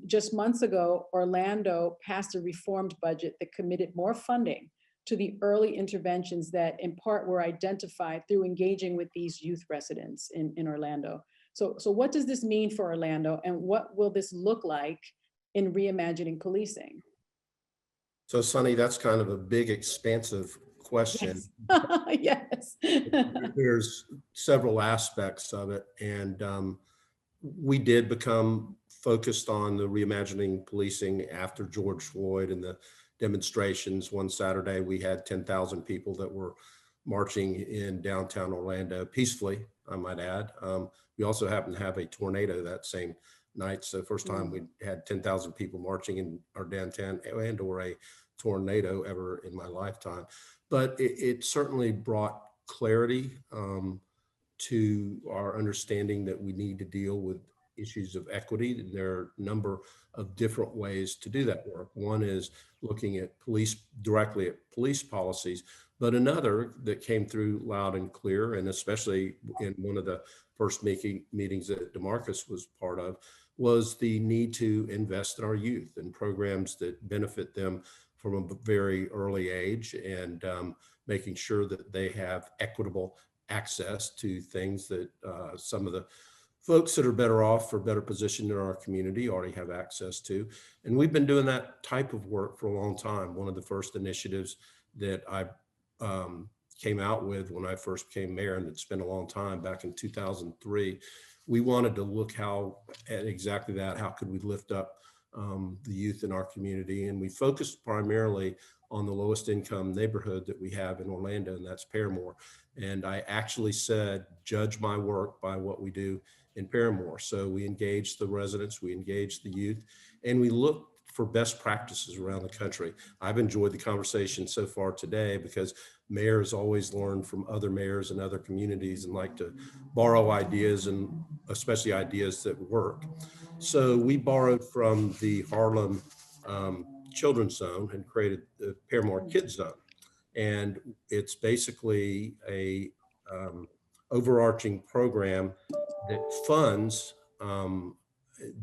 Just months ago, Orlando passed a reformed budget that committed more funding to the early interventions that in part were identified through engaging with these youth residents in Orlando. So what does this mean for Orlando, and what will this look like in reimagining policing? So Sunny, that's kind of a big, expansive question. Yes. There's several aspects of it. And we did become focused on the reimagining policing after George Floyd and the demonstrations. One Saturday, we had 10,000 people that were marching in downtown Orlando peacefully, I might add. We also happened to have a tornado that same night. So first time we had 10,000 people marching in our downtown and or a tornado ever in my lifetime. But it certainly brought clarity to our understanding that we need to deal with issues of equity. There are a number of different ways to do that work. One is looking at directly at police policies, but another that came through loud and clear, and especially in one of the first meetings that DeMarcus was part of, was the need to invest in our youth and programs that benefit them from a very early age, and making sure that they have equitable access to things that some of the folks that are better off or better positioned in our community already have access to. And we've been doing that type of work for a long time. One of the first initiatives that I came out with when I first became mayor, and it's been a long time, back in 2003, we wanted to look at exactly that. How could we lift up the youth in our community? And we focused primarily on the lowest income neighborhood that we have in Orlando, and that's Paramore. And I actually said, judge my work by what we do in Paramore. So we engaged the residents, we engaged the youth, and we looked for best practices around the country. I've enjoyed the conversation so far today because mayors always learn from other mayors and other communities and like to borrow ideas, and especially ideas that work. So we borrowed from the Harlem Children's Zone and created the Paramore Kids Zone. And it's basically a overarching program that funds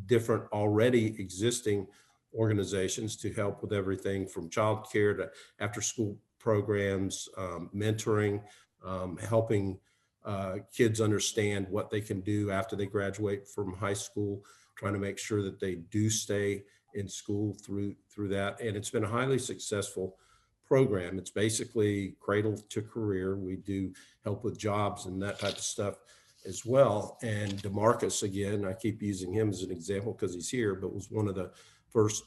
different already existing organizations to help with everything from childcare to after school programs, mentoring, helping kids understand what they can do after they graduate from high school, trying to make sure that they do stay in school through that. And it's been a highly successful program. It's basically cradle to career. We do help with jobs and that type of stuff as well. And DeMarcus, again, I keep using him as an example because he's here, but was one of the first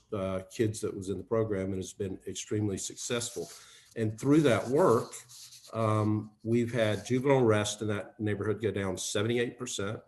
kids that was in the program and has been extremely successful. And through that work, we've had juvenile arrest in that neighborhood go down 78%.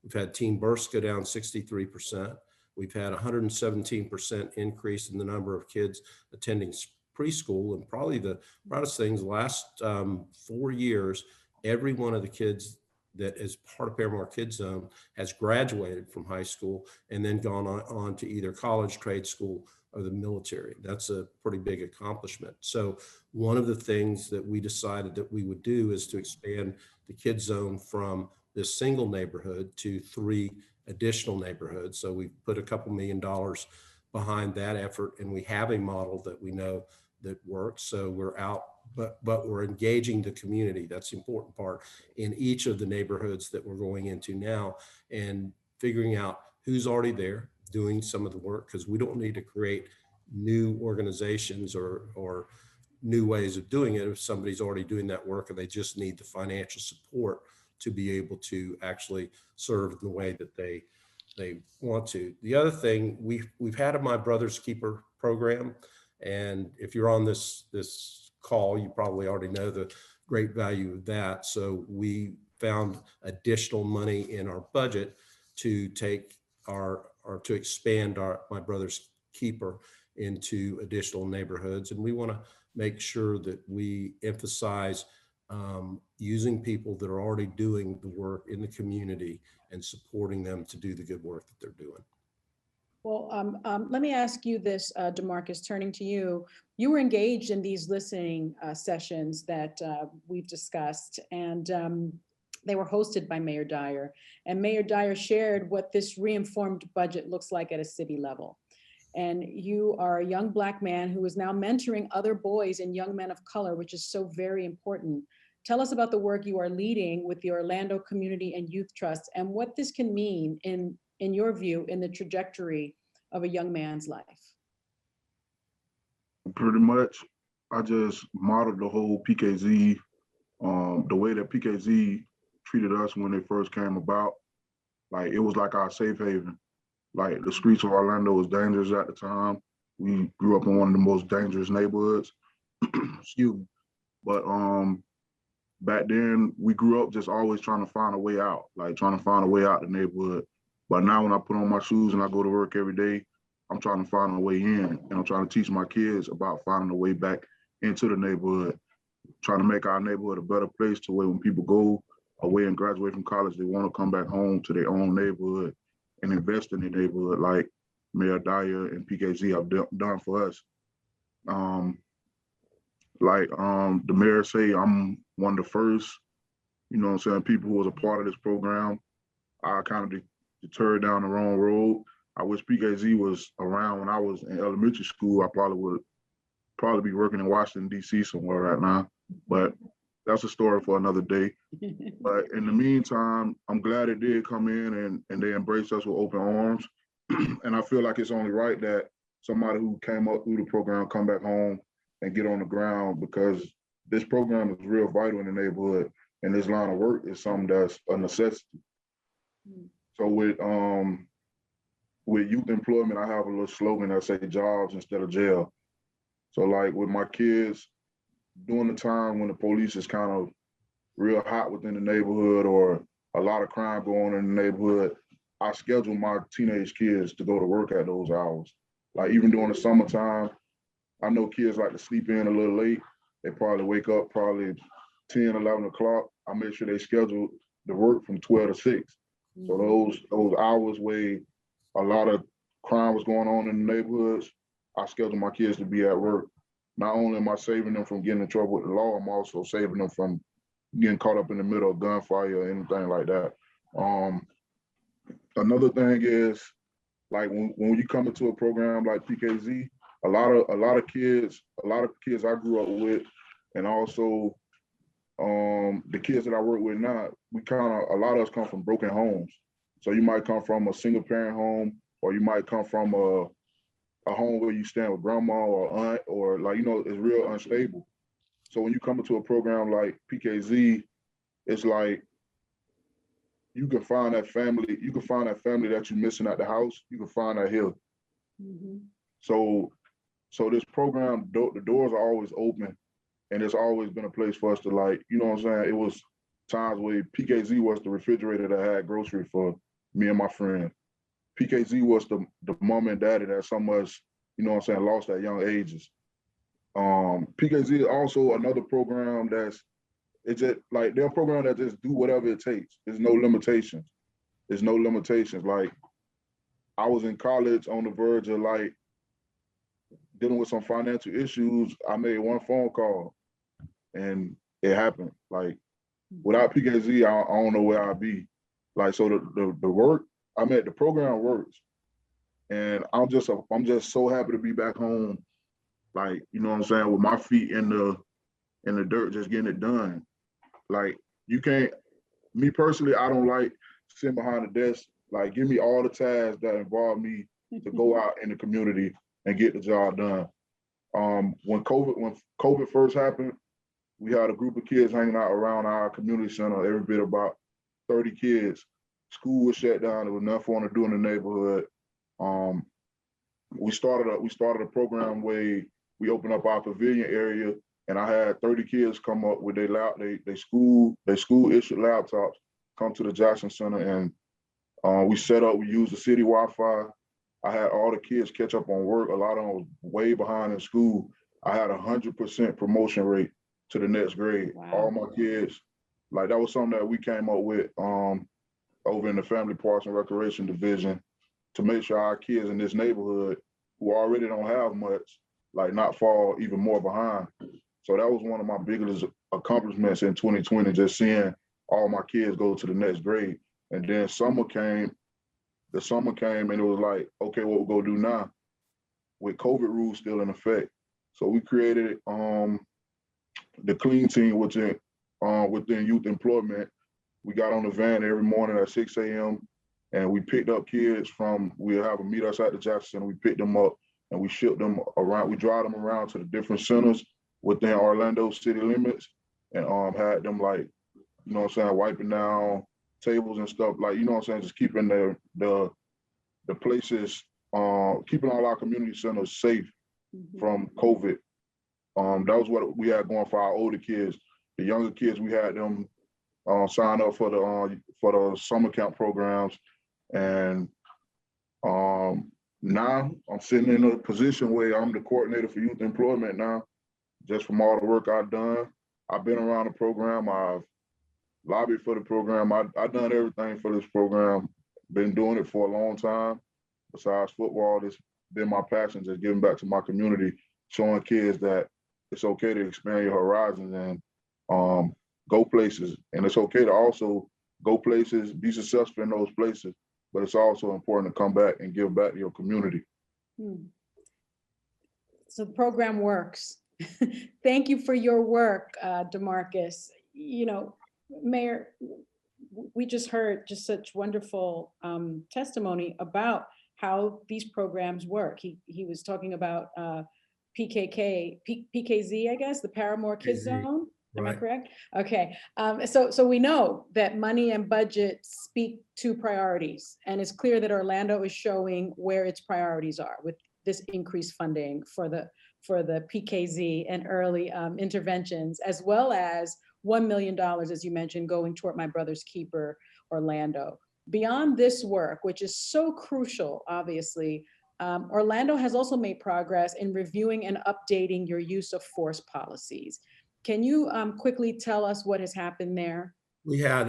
We've had teen births go down 63%. We've had 117% increase in the number of kids attending preschool. And probably the proudest things, the last 4 years, every one of the kids that is part of Paramore Kids Zone has graduated from high school and then gone on to either college, trade school, or the military. That's a pretty big accomplishment. So one of the things that we decided that we would do is to expand the Kids Zone from this single neighborhood to 3 additional neighborhoods. So we put a couple $1 million behind that effort, and we have a model that we know that works. So we're out, but we're engaging the community. That's the important part in each of the neighborhoods that we're going into now, and figuring out who's already there doing some of the work, because we don't need to create new organizations or new ways of doing it if somebody's already doing that work and they just need the financial support to be able to actually serve in the way that they want to. The other thing, we've had a My Brother's Keeper program, and if you're on this call, you probably already know the great value of that. So we found additional money in our budget to take to expand our My Brother's Keeper into additional neighborhoods. And we want to make sure that we emphasize using people that are already doing the work in the community and supporting them to do the good work that they're doing. Well, let me ask you this, DeMarcus, turning to you. You were engaged in these listening sessions that we've discussed, and they were hosted by Mayor Dyer. And Mayor Dyer shared what this reinformed budget looks like at a city level. And you are a young Black man who is now mentoring other boys and young men of color, which is so very important. Tell us about the work you are leading with the Orlando Community and Youth Trust, and what this can mean in your view, in the trajectory of a young man's life. Pretty much, I just modeled the whole PKZ, the way that PKZ treated us when they first came about. Like, it was like our safe haven. Like, the streets of Orlando was dangerous at the time. We grew up in one of the most dangerous neighborhoods. Excuse me. But back then, we grew up just always trying to find a way out, like trying to find a way out the neighborhood. But now when I put on my shoes and I go to work every day, I'm trying to find a way in, and I'm trying to teach my kids about finding a way back into the neighborhood, trying to make our neighborhood a better place to where when people go away and graduate from college, they want to come back home to their own neighborhood and invest in their neighborhood like Mayor Dyer and PKZ have done for us. The mayor say, I'm one of the first, people who was a part of this program. I kind of deterred down the wrong road. I wish PKZ was around when I was in elementary school. I probably would be working in Washington, D.C. somewhere right now, but that's a story for another day. But in the meantime, I'm glad it did come in and they embraced us with open arms. And I feel like it's only right that somebody who came up through the program come back home and get on the ground, because this program is real vital in the neighborhood, and this line of work is something that's a necessity. So with youth employment, I have a little slogan that say jobs instead of jail. So like with my kids, during the time when the police is kind of real hot within the neighborhood or a lot of crime going on in the neighborhood, I schedule my teenage kids to go to work at those hours. Like even during the summertime, I know kids like to sleep in a little late. They probably wake up probably 10, 11 o'clock. I make sure they schedule the work from 12 to 6. So those hours where a lot of crime was going on in the neighborhoods, I schedule my kids to be at work. Not only am I saving them from getting in trouble with the law, I'm also saving them from getting caught up in the middle of gunfire or anything like that. Another thing is, like when you come into a program like PKZ, a lot of kids I grew up with, and also the kids that I work with now, a lot of us come from broken homes. So you might come from a single parent home, or you might come from a home where you stand with grandma or aunt, or like, you know, it's real unstable. So when you come into a program like PKZ, it's like you can find that family, that you're missing at the house, you can find that here. So this program, the doors are always open, and it's always been a place for us to, like, you know what I'm saying? It was times where PKZ was the refrigerator that had grocery for me and my friend. PKZ was the mom and daddy that some of us, you know what I'm saying, lost at young ages. PKZ is also another program it's just like, they're a program that just do whatever it takes. There's no limitations. There's no limitations. Like, I was in college on the verge of like dealing with some financial issues. I made one phone call and it happened. Like, without PKZ, I don't know where I'd be. Like, so the work, the program works. And I'm just so happy to be back home. Like, you know what I'm saying, with my feet in the dirt, just getting it done. Like, you can't, me personally, I don't like sitting behind the desk. Like, give me all the tasks that involve me to go out in the community and get the job done. When COVID first happened, we had a group of kids hanging out around our community center, every bit about 30 kids. School was shut down. There was nothing for them to do in the neighborhood. We started a program where we opened up our pavilion area, and I had 30 kids come up with their school issued laptops, come to the Jackson Center, and we used the city Wi-Fi. I had all the kids catch up on work. A lot of them was way behind in school. I had 100% promotion rate to the next grade. Wow. All my kids, like, that was something that we came up with over in the Family Parks and Recreation Division, to make sure our kids in this neighborhood, who already don't have much, like, not fall even more behind. So that was one of my biggest accomplishments in 2020, just seeing all my kids go to the next grade. And then the summer came, and it was like, okay, what we're gonna do now? With COVID rules still in effect. So we created the clean team within youth employment. We got on the van every morning at 6 a.m. and we picked up kids we'll have them meet us at the Jackson Center. We picked them up and we shipped them around. We drive them around to the different centers within Orlando city limits, and had them, like, you know what I'm saying, wiping down tables and stuff, like, you know what I'm saying, just keeping the places, keeping all our community centers safe from COVID. That was what we had going for our older kids. The younger kids, we had them sign up for the summer camp programs, and now I'm sitting in a position where I'm the coordinator for youth employment now, just from all the work I've done. I've been around the program. I've lobbied for the program. I've done everything for this program. Been doing it for a long time. Besides football, it's been my passion, just giving back to my community, showing kids that it's okay to expand your horizons and go places. And it's okay to also go places, be successful in those places, but it's also important to come back and give back to your community. So the program works. Thank you for your work, DeMarcus. You know, Mayor, we just heard just such wonderful testimony about how these programs work. He was talking about PKZ, I guess, the Paramore Kids Zone. Am I correct? Okay. So we know that money and budget speak to priorities, and it's clear that Orlando is showing where its priorities are with this increased funding for the PKZ and early interventions, as well as $1 million, as you mentioned, going toward My Brother's Keeper Orlando. Beyond this work, which is so crucial, obviously, Orlando has also made progress in reviewing and updating your use of force policies. Can you quickly tell us what has happened there? We had,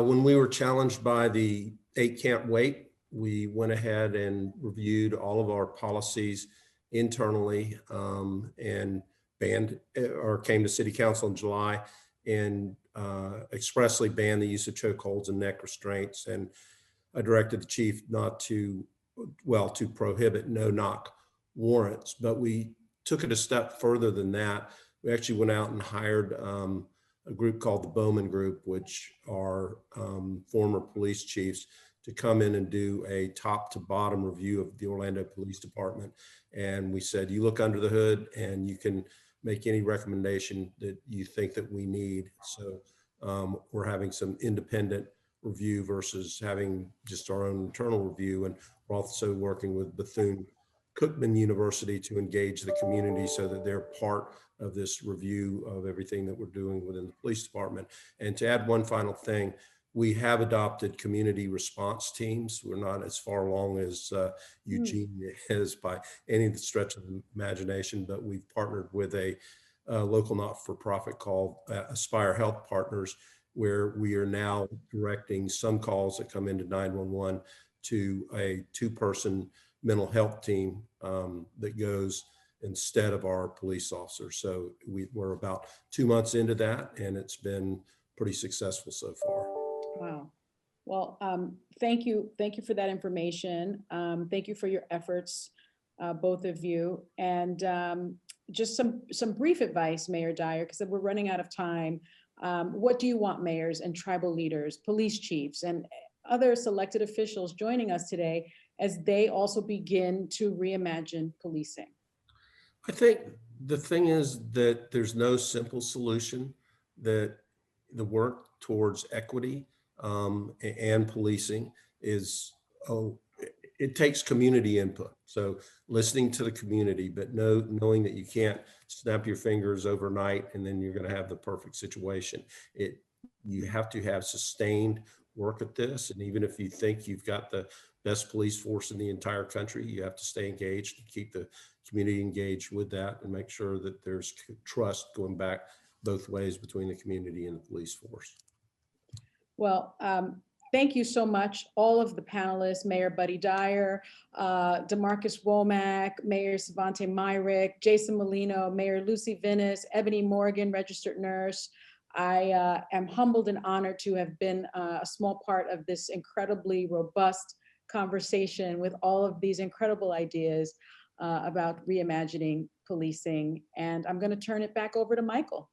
when we were challenged by the 8 can't wait, we went ahead and reviewed all of our policies internally and banned, or came to City Council in July and expressly banned the use of chokeholds and neck restraints. And I directed the chief to prohibit no-knock warrants, but we took it a step further than that. We actually went out and hired a group called the Bowman Group, which are former police chiefs, to come in and do a top to bottom review of the Orlando Police Department. And we said, you look under the hood and you can make any recommendation that you think that we need. So we're having some independent review versus having just our own internal review. And we're also working with Bethune-Cookman University to engage the community so that they're part of this review of everything that we're doing within the police department. And to add one final thing, we have adopted community response teams. We're not as far along as Eugene is by any stretch of the imagination, but we've partnered with a local not-for-profit called Aspire Health Partners, where we are now directing some calls that come into 911 to a 2-person mental health team that goes instead of our police officers. So we're about 2 months into that, and it's been pretty successful so far. Wow. Well, thank you. Thank you for that information. Thank you for your efforts, both of you. And just some brief advice, Mayor Dyer, because we're running out of time. What do you want mayors and tribal leaders, police chiefs, and other selected officials joining us today as they also begin to reimagine policing? I think the thing is that there's no simple solution, that the work towards equity and policing is, it takes community input. So listening to the community, but knowing that you can't snap your fingers overnight and then you're going to have the perfect situation. You have to have sustained work at this. And even if you think you've got the best police force in the entire country, you have to stay engaged and keep the community engaged with that and make sure that there's trust going back both ways between the community and the police force. Well, thank you so much, all of the panelists, Mayor Buddy Dyer, DeMarcus Womack, Mayor Savante Myrick, Jason Molino, Mayor Lucy Venus, Ebony Morgan, registered nurse. I am humbled and honored to have been a small part of this incredibly robust conversation with all of these incredible ideas about reimagining policing. And I'm going to turn it back over to Michael.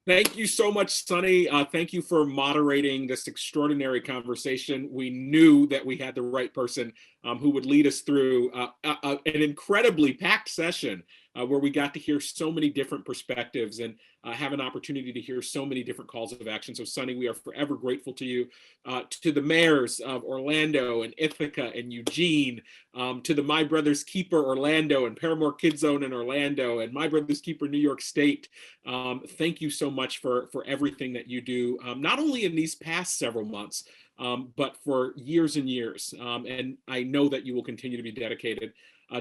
Thank you so much, Sunny. Thank you for moderating this extraordinary conversation. We knew that we had the right person who would lead us through an incredibly packed session where we got to hear so many different perspectives and have an opportunity to hear so many different calls of action. So Sunny, we are forever grateful to you, to the mayors of Orlando and Ithaca and Eugene, to the My Brother's Keeper Orlando and Paramore Kid Zone in Orlando and My Brother's Keeper New York State. Thank you so much for everything that you do, not only in these past several months, but for years and years. And I know that you will continue to be dedicated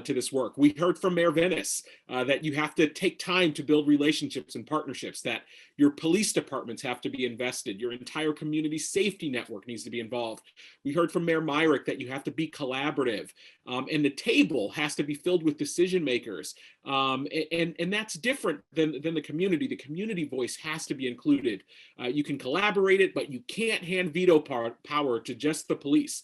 to this work. We heard from Mayor Venice that you have to take time to build relationships and partnerships, that your police departments have to be invested, your entire community safety network needs to be involved. We heard from Mayor Myrick that you have to be collaborative, and the table has to be filled with decision makers. And that's different than the community. The community voice has to be included. You can collaborate it, but you can't hand veto power to just the police.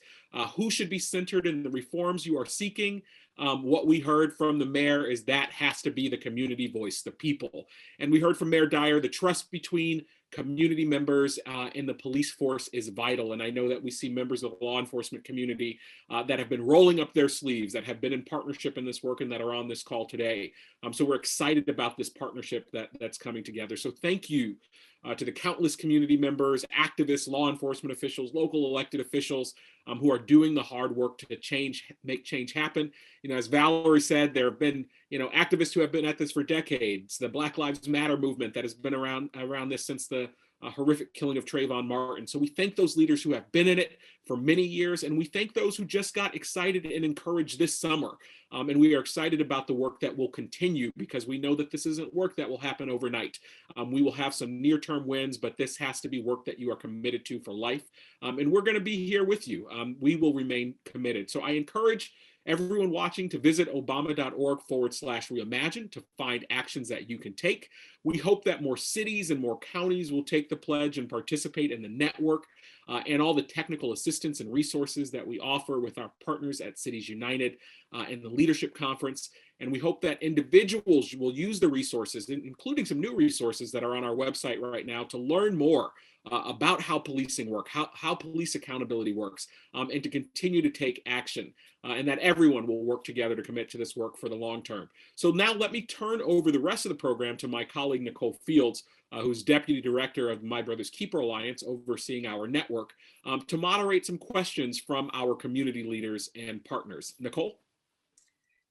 Who should be centered in the reforms you are seeking? What we heard from the mayor is that has to be the community voice, the people. And we heard from Mayor Dyer, the trust between community members and the police force is vital. And I know that we see members of the law enforcement community that have been rolling up their sleeves, that have been in partnership in this work and that are on this call today. So we're excited about this partnership that's coming together. So thank you to the countless community members, activists, law enforcement officials, local elected officials who are doing the hard work to make change happen. You know, as Valerie said, there have been, activists who have been at this for decades. The Black Lives Matter movement that has been around this since the horrific killing of Trayvon Martin. So we thank those leaders who have been in it for many years, and we thank those who just got excited and encouraged this summer. And we are excited about the work that will continue because we know that this isn't work that will happen overnight. We will have some near-term wins, but this has to be work that you are committed to for life. And we're going to be here with you. We will remain committed. So I encourage everyone watching to visit obama.org/reimagine to find actions that you can take. We hope that more cities and more counties will take the pledge and participate in the network and all the technical assistance and resources that we offer with our partners at Cities United and the Leadership Conference. And we hope that individuals will use the resources, including some new resources that are on our website right now, to learn more about how policing work, how police accountability works, and to continue to take action, and that everyone will work together to commit to this work for the long term. So now let me turn over the rest of the program to my colleague, Nicole Fields, who's Deputy Director of My Brother's Keeper Alliance, overseeing our network, to moderate some questions from our community leaders and partners. Nicole?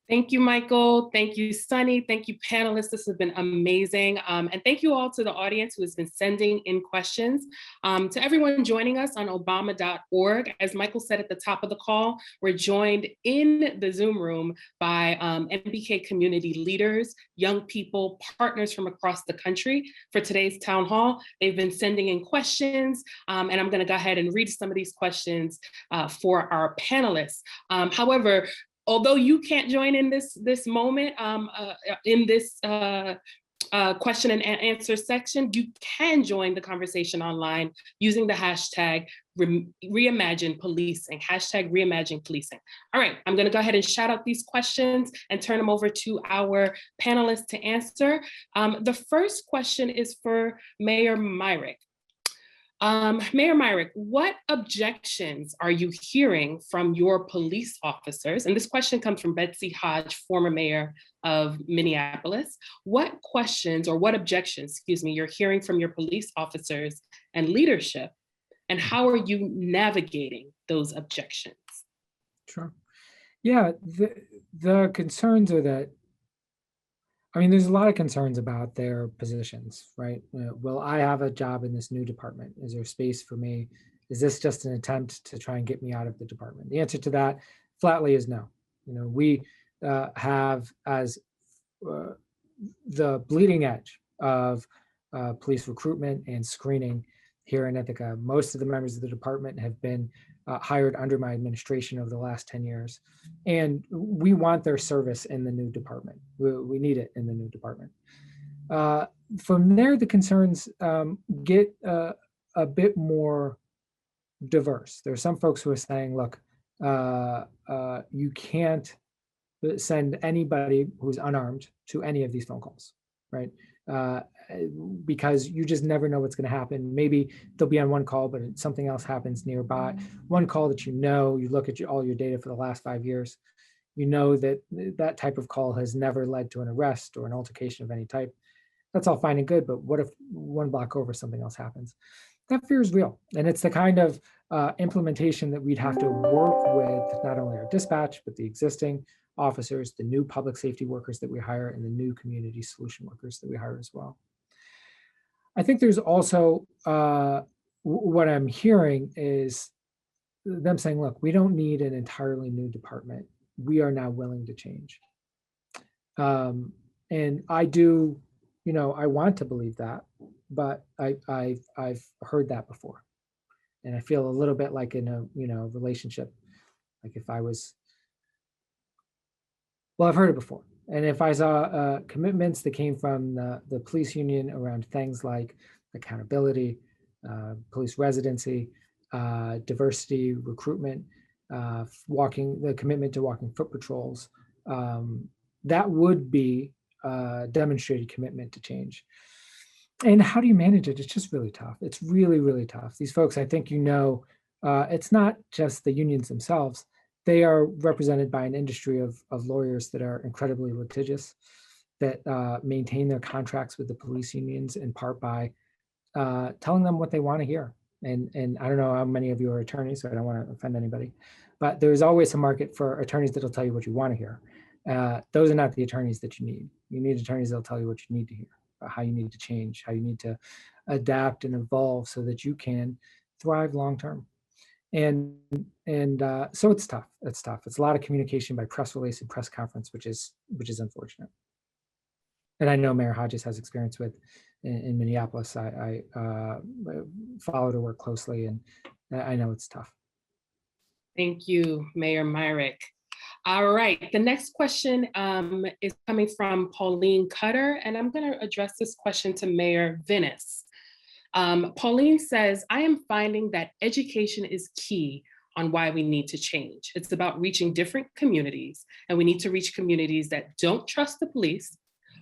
Thank you, Michael. Thank you, Sunny. Thank you, panelists. This has been amazing. And thank you all to the audience who has been sending in questions. To everyone joining us on obama.org, as Michael said at the top of the call, we're joined in the Zoom room by MBK community leaders, young people, partners from across the country for today's town hall. They've been sending in questions, and I'm going to go ahead and read some of these questions for our panelists. However, although you can't join in this moment, in this question and answer section, you can join the conversation online using the hashtag Reimagine Policing, hashtag Reimagine Policing. All right, I'm gonna go ahead and shout out these questions and turn them over to our panelists to answer. The first question is for Mayor Myrick. Mayor Myrick, what objections are you hearing from your police officers? And this question comes from Betsy Hodge, former mayor of Minneapolis. What questions or what objections, excuse me, you're hearing from your police officers and leadership, and how are you navigating those objections? Sure. Yeah, the concerns are that, I mean, there's a lot of concerns about their positions, right? Will I have a job in this new department? Is there space for me? Is this just an attempt to try and get me out of the department? The answer to that flatly is no. You know, we have as the bleeding edge of police recruitment and screening here in Ithaca. Most of the members of the department have been hired under my administration over the last 10 years. And we want their service in the new department. We need it in the new department. From there, the concerns get a bit more diverse. There are some folks who are saying, look, you can't send anybody who's unarmed to any of these phone calls, right? Because you just never know what's going to happen. Maybe they'll be on one call, but something else happens nearby. One call that you look at all your data for the last 5 years, you know that that type of call has never led to an arrest or an altercation of any type. That's all fine and good, but what if one block over something else happens? That fear is real. And it's the kind of implementation that we'd have to work with not only our dispatch, but the existing officers, the new public safety workers that we hire, and the new community solution workers that we hire as well. I think there's also, what I'm hearing is them saying, look, we don't need an entirely new department. We are now willing to change. And I do, you know, I want to believe that, but I've heard that before. And I feel a little bit like in a, you know, relationship, like if I was, well, I've heard it before. And if I saw commitments that came from the police union around things like accountability, police residency, diversity, recruitment, the commitment to walking foot patrols, that would be a demonstrated commitment to change. And how do you manage it? It's just really tough. It's really, really tough. These folks, I think, you know, it's not just the unions themselves. They are represented by an industry of lawyers that are incredibly litigious, that maintain their contracts with the police unions in part by telling them what they want to hear. And I don't know how many of you are attorneys, so I don't want to offend anybody, but there's always a market for attorneys that'll tell you what you want to hear. Those are not the attorneys that you need. You need attorneys that'll tell you what you need to hear, about how you need to change, how you need to adapt and evolve so that you can thrive long-term. And so it's tough. It's tough. It's a lot of communication by press release and press conference, which is unfortunate. And I know Mayor Hodges has experience with in Minneapolis. I followed her work closely, and I know it's tough. Thank you, Mayor Myrick. All right, the next question is coming from Pauline Cutter, and I'm going to address this question to Mayor Venice. Pauline says, I am finding that education is key on why we need to change. It's about reaching different communities, and we need to reach communities that don't trust the police,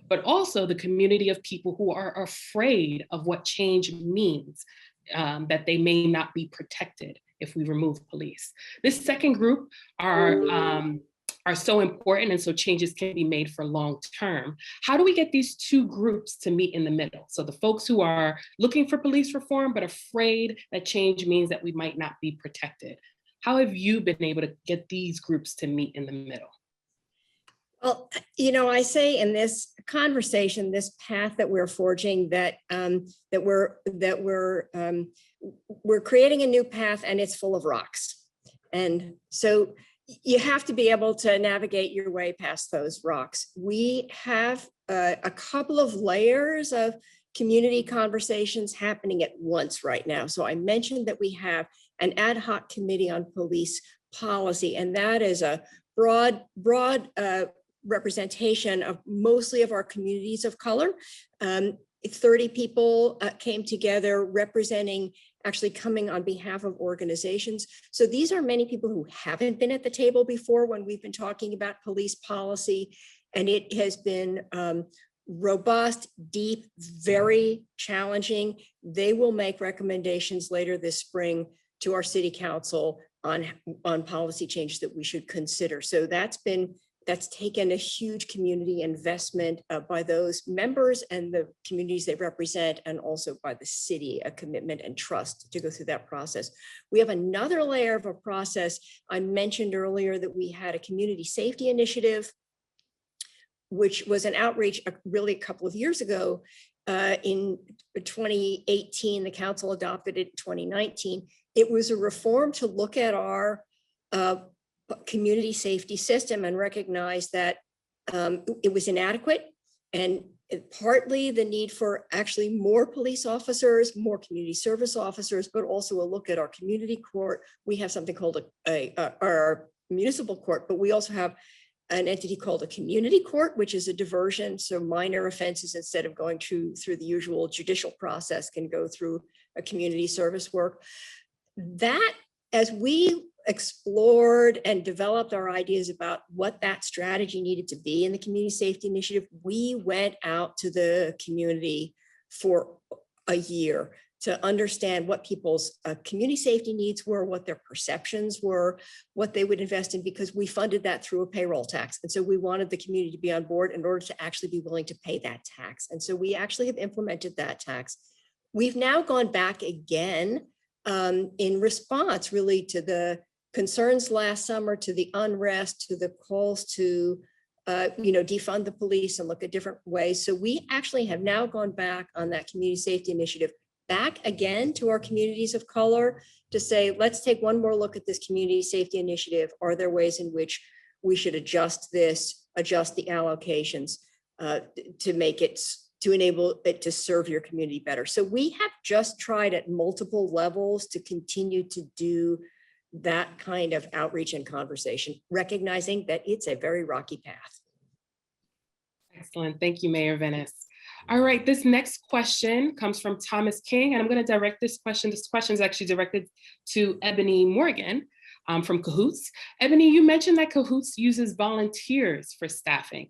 but also the community of people who are afraid of what change means. that they may not be protected if we remove police. This second group are so important, and so changes can be made for long term. How do we get these two groups to meet in the middle? So the folks who are looking for police reform but afraid that change means that we might not be protected. How have you been able to get these groups to meet in the middle? Well, you know, I say in this conversation, this path that we're forging, that we're creating a new path, and it's full of rocks. And so you have to be able to navigate your way past those rocks. We have a couple of layers of community conversations happening at once right now. So I mentioned that we have an ad hoc committee on police policy, and that is a broad representation of mostly of our communities of color. 30 people came together representing, actually coming on behalf of organizations. So these are many people who haven't been at the table before when we've been talking about police policy. And it has been robust, deep, very challenging. They will make recommendations later this spring to our city council on policy changes that we should consider. So that's taken a huge community investment by those members and the communities they represent, and also by the city, a commitment and trust to go through that process. We have another layer of a process. I mentioned earlier that we had a community safety initiative, which was an outreach really a couple of years ago. In 2018, the council adopted it in 2019. It was a reform to look at our community safety system and recognize that it was inadequate, and partly the need for actually more police officers, more community service officers, but also a look at our community court. We have something called our municipal court, but we also have an entity called a community court, which is a diversion. So minor offenses, instead of going through the usual judicial process, can go through a community service work. That, as we explored and developed our ideas about what that strategy needed to be in the community safety initiative, we went out to the community for a year to understand what people's community safety needs were, what their perceptions were, what they would invest in, because we funded that through a payroll tax. And so we wanted the community to be on board in order to actually be willing to pay that tax. And so we actually have implemented that tax. We've now gone back again in response really to the concerns last summer, to the unrest, to the calls to defund the police and look at different ways. So we actually have now gone back on that community safety initiative, back again to our communities of color, to say, let's take one more look at this community safety initiative. Are there ways in which we should adjust this, adjust the allocations to make it, to enable it to serve your community better? So we have just tried at multiple levels to continue to do that kind of outreach and conversation, recognizing that it's a very rocky path. Excellent. Thank you, Mayor Venice. All right, this next question comes from Thomas King, and I'm going to direct this question. This question is actually directed to Ebony Morgan from Cahoots. Ebony, you mentioned that Cahoots uses volunteers for staffing.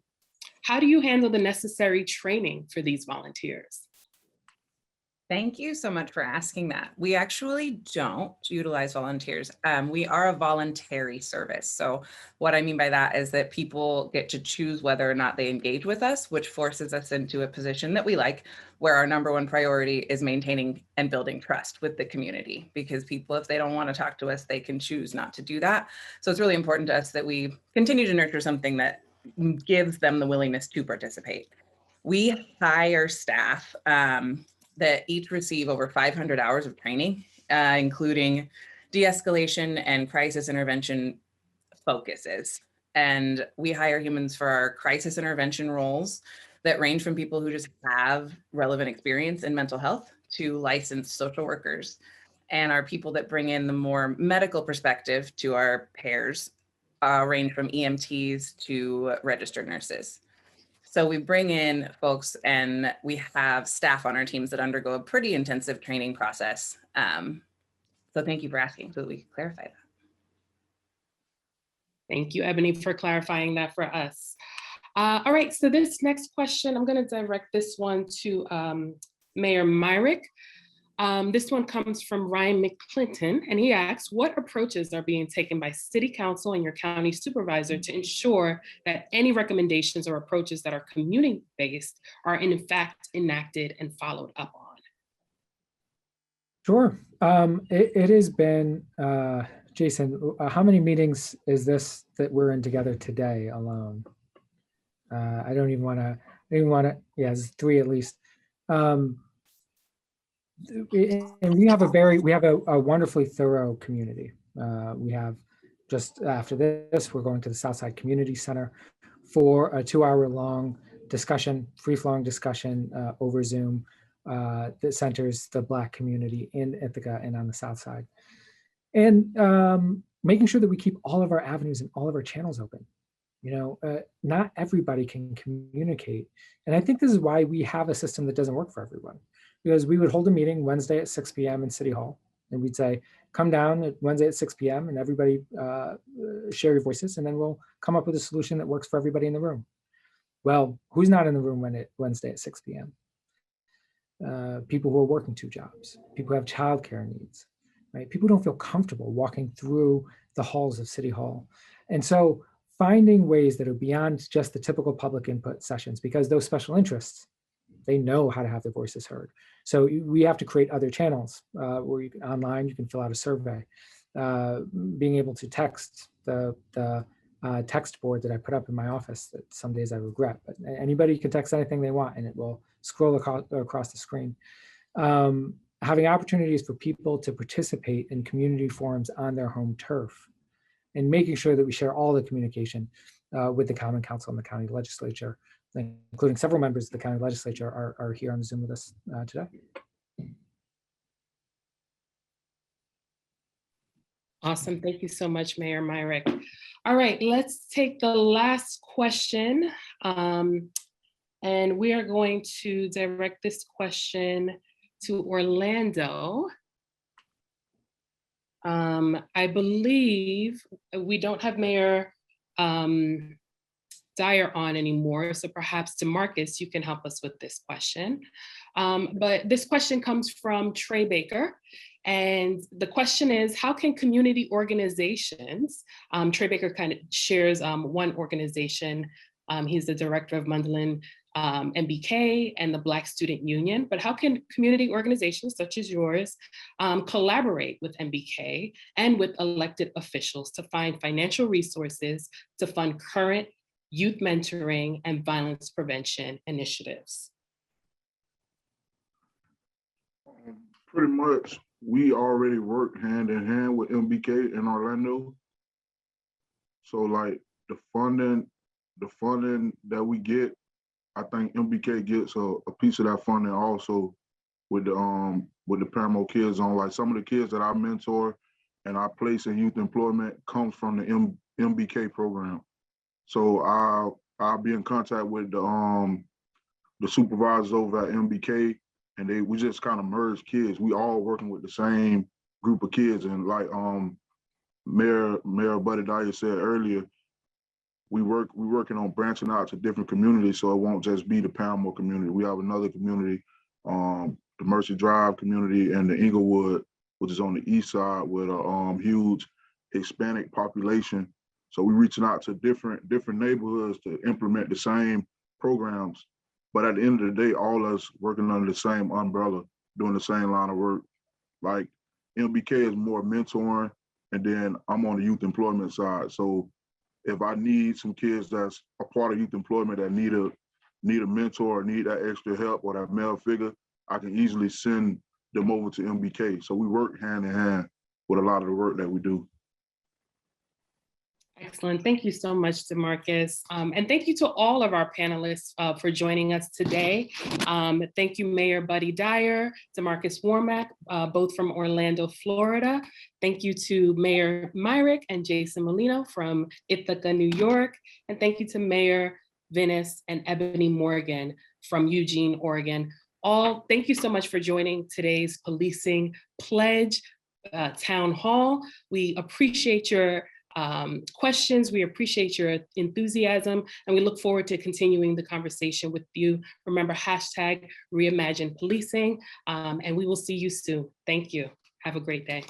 How do you handle the necessary training for these volunteers? Thank you so much for asking that. We actually don't utilize volunteers. We are a voluntary service. So what I mean by that is that people get to choose whether or not they engage with us, which forces us into a position that we like, where our number one priority is maintaining and building trust with the community. Because people, if they don't want to talk to us, they can choose not to do that. So it's really important to us that we continue to nurture something that gives them the willingness to participate. We hire staff that each receive over 500 hours of training, including de-escalation and crisis intervention focuses. And we hire humans for our crisis intervention roles that range from people who just have relevant experience in mental health to licensed social workers. And our people that bring in the more medical perspective to our pairs range from EMTs to registered nurses. So we bring in folks and we have staff on our teams that undergo a pretty intensive training process. So thank you for asking so that we can clarify that. Thank you, Ebony, for clarifying that for us. All right, so this next question, I'm going to direct this one to Mayor Myrick. This one comes from Ryan McClinton, and he asks, what approaches are being taken by City Council and your county supervisor to ensure that any recommendations or approaches that are community-based are in fact enacted and followed up on? Sure. It has been, Jason, how many meetings is this that we're in together today alone? I don't even want to, yeah, it's 3 at least. And we have a wonderfully thorough community. We have, just after this, we're going to the Southside Community Center for a 2-hour-long discussion, free-flowing discussion over Zoom that centers the Black community in Ithaca and on the South Side. And making sure that we keep all of our avenues and all of our channels open. Not everybody can communicate. And I think this is why we have a system that doesn't work for everyone. Because we would hold a meeting Wednesday at 6 p.m. in City Hall, and we'd say, come down at Wednesday at 6 p.m. and everybody share your voices, and then we'll come up with a solution that works for everybody in the room. Well, who's not in the room Wednesday at 6 p.m.? People who are working 2 jobs, people who have childcare needs, right? People don't feel comfortable walking through the halls of City Hall. And so finding ways that are beyond just the typical public input sessions, because those special interests, they know how to have their voices heard. So we have to create other channels where you can online, you can fill out a survey, being able to text the text board that I put up in my office that some days I regret, but anybody can text anything they want and it will scroll across the screen. Having opportunities for people to participate in community forums on their home turf, and making sure that we share all the communication with the Common Council and the county legislature, including several members of the county legislature are here on Zoom with us today. Awesome. Thank you so much, Mayor Myrick. All right, let's take the last question. And we are going to direct this question to Orlando. I believe we don't have Mayor Dyer on anymore, so perhaps DeMarcus, you can help us with this question. But this question comes from Trey Baker, and the question is, how can community organizations, Trey Baker kind of shares one organization, he's the director of Mundelein MBK and the Black Student Union, but how can community organizations such as yours collaborate with MBK and with elected officials to find financial resources to fund current youth mentoring and violence prevention initiatives? Pretty much, we already work hand in hand with MBK in Orlando. So like the funding that we get, I think MBK gets a piece of that funding also with the Paramount Kids Zone. Like some of the kids that I mentor and I place in youth employment comes from the MBK program. So I'll be in contact with the supervisors over at MBK, and we just kind of merge kids. We all working with the same group of kids, and like Mayor Buddy Dyer said earlier, we're working on branching out to different communities, so it won't just be the Paramore community. We have another community, the Mercy Drive community, and the Inglewood, which is on the east side with a huge Hispanic population. So we're reaching out to different neighborhoods to implement the same programs. But at the end of the day, all of us working under the same umbrella, doing the same line of work. Like MBK is more mentoring, and then I'm on the youth employment side. So if I need some kids that's a part of youth employment that need a mentor, need that extra help or that male figure, I can easily send them over to MBK. So we work hand in hand with a lot of the work that we do. Excellent. Thank you so much, DeMarcus. And thank you to all of our panelists for joining us today. Thank you, Mayor Buddy Dyer, DeMarcus Warmack, both from Orlando, Florida. Thank you to Mayor Myrick and Jason Molino from Ithaca, New York. And thank you to Mayor Venice and Ebony Morgan from Eugene, Oregon. All, thank you so much for joining today's Policing Pledge Town Hall. We appreciate your questions. We appreciate your enthusiasm, and we look forward to continuing the conversation with you. Remember, #Reimagine Policing, and we will see you soon. Thank you. Have a great day.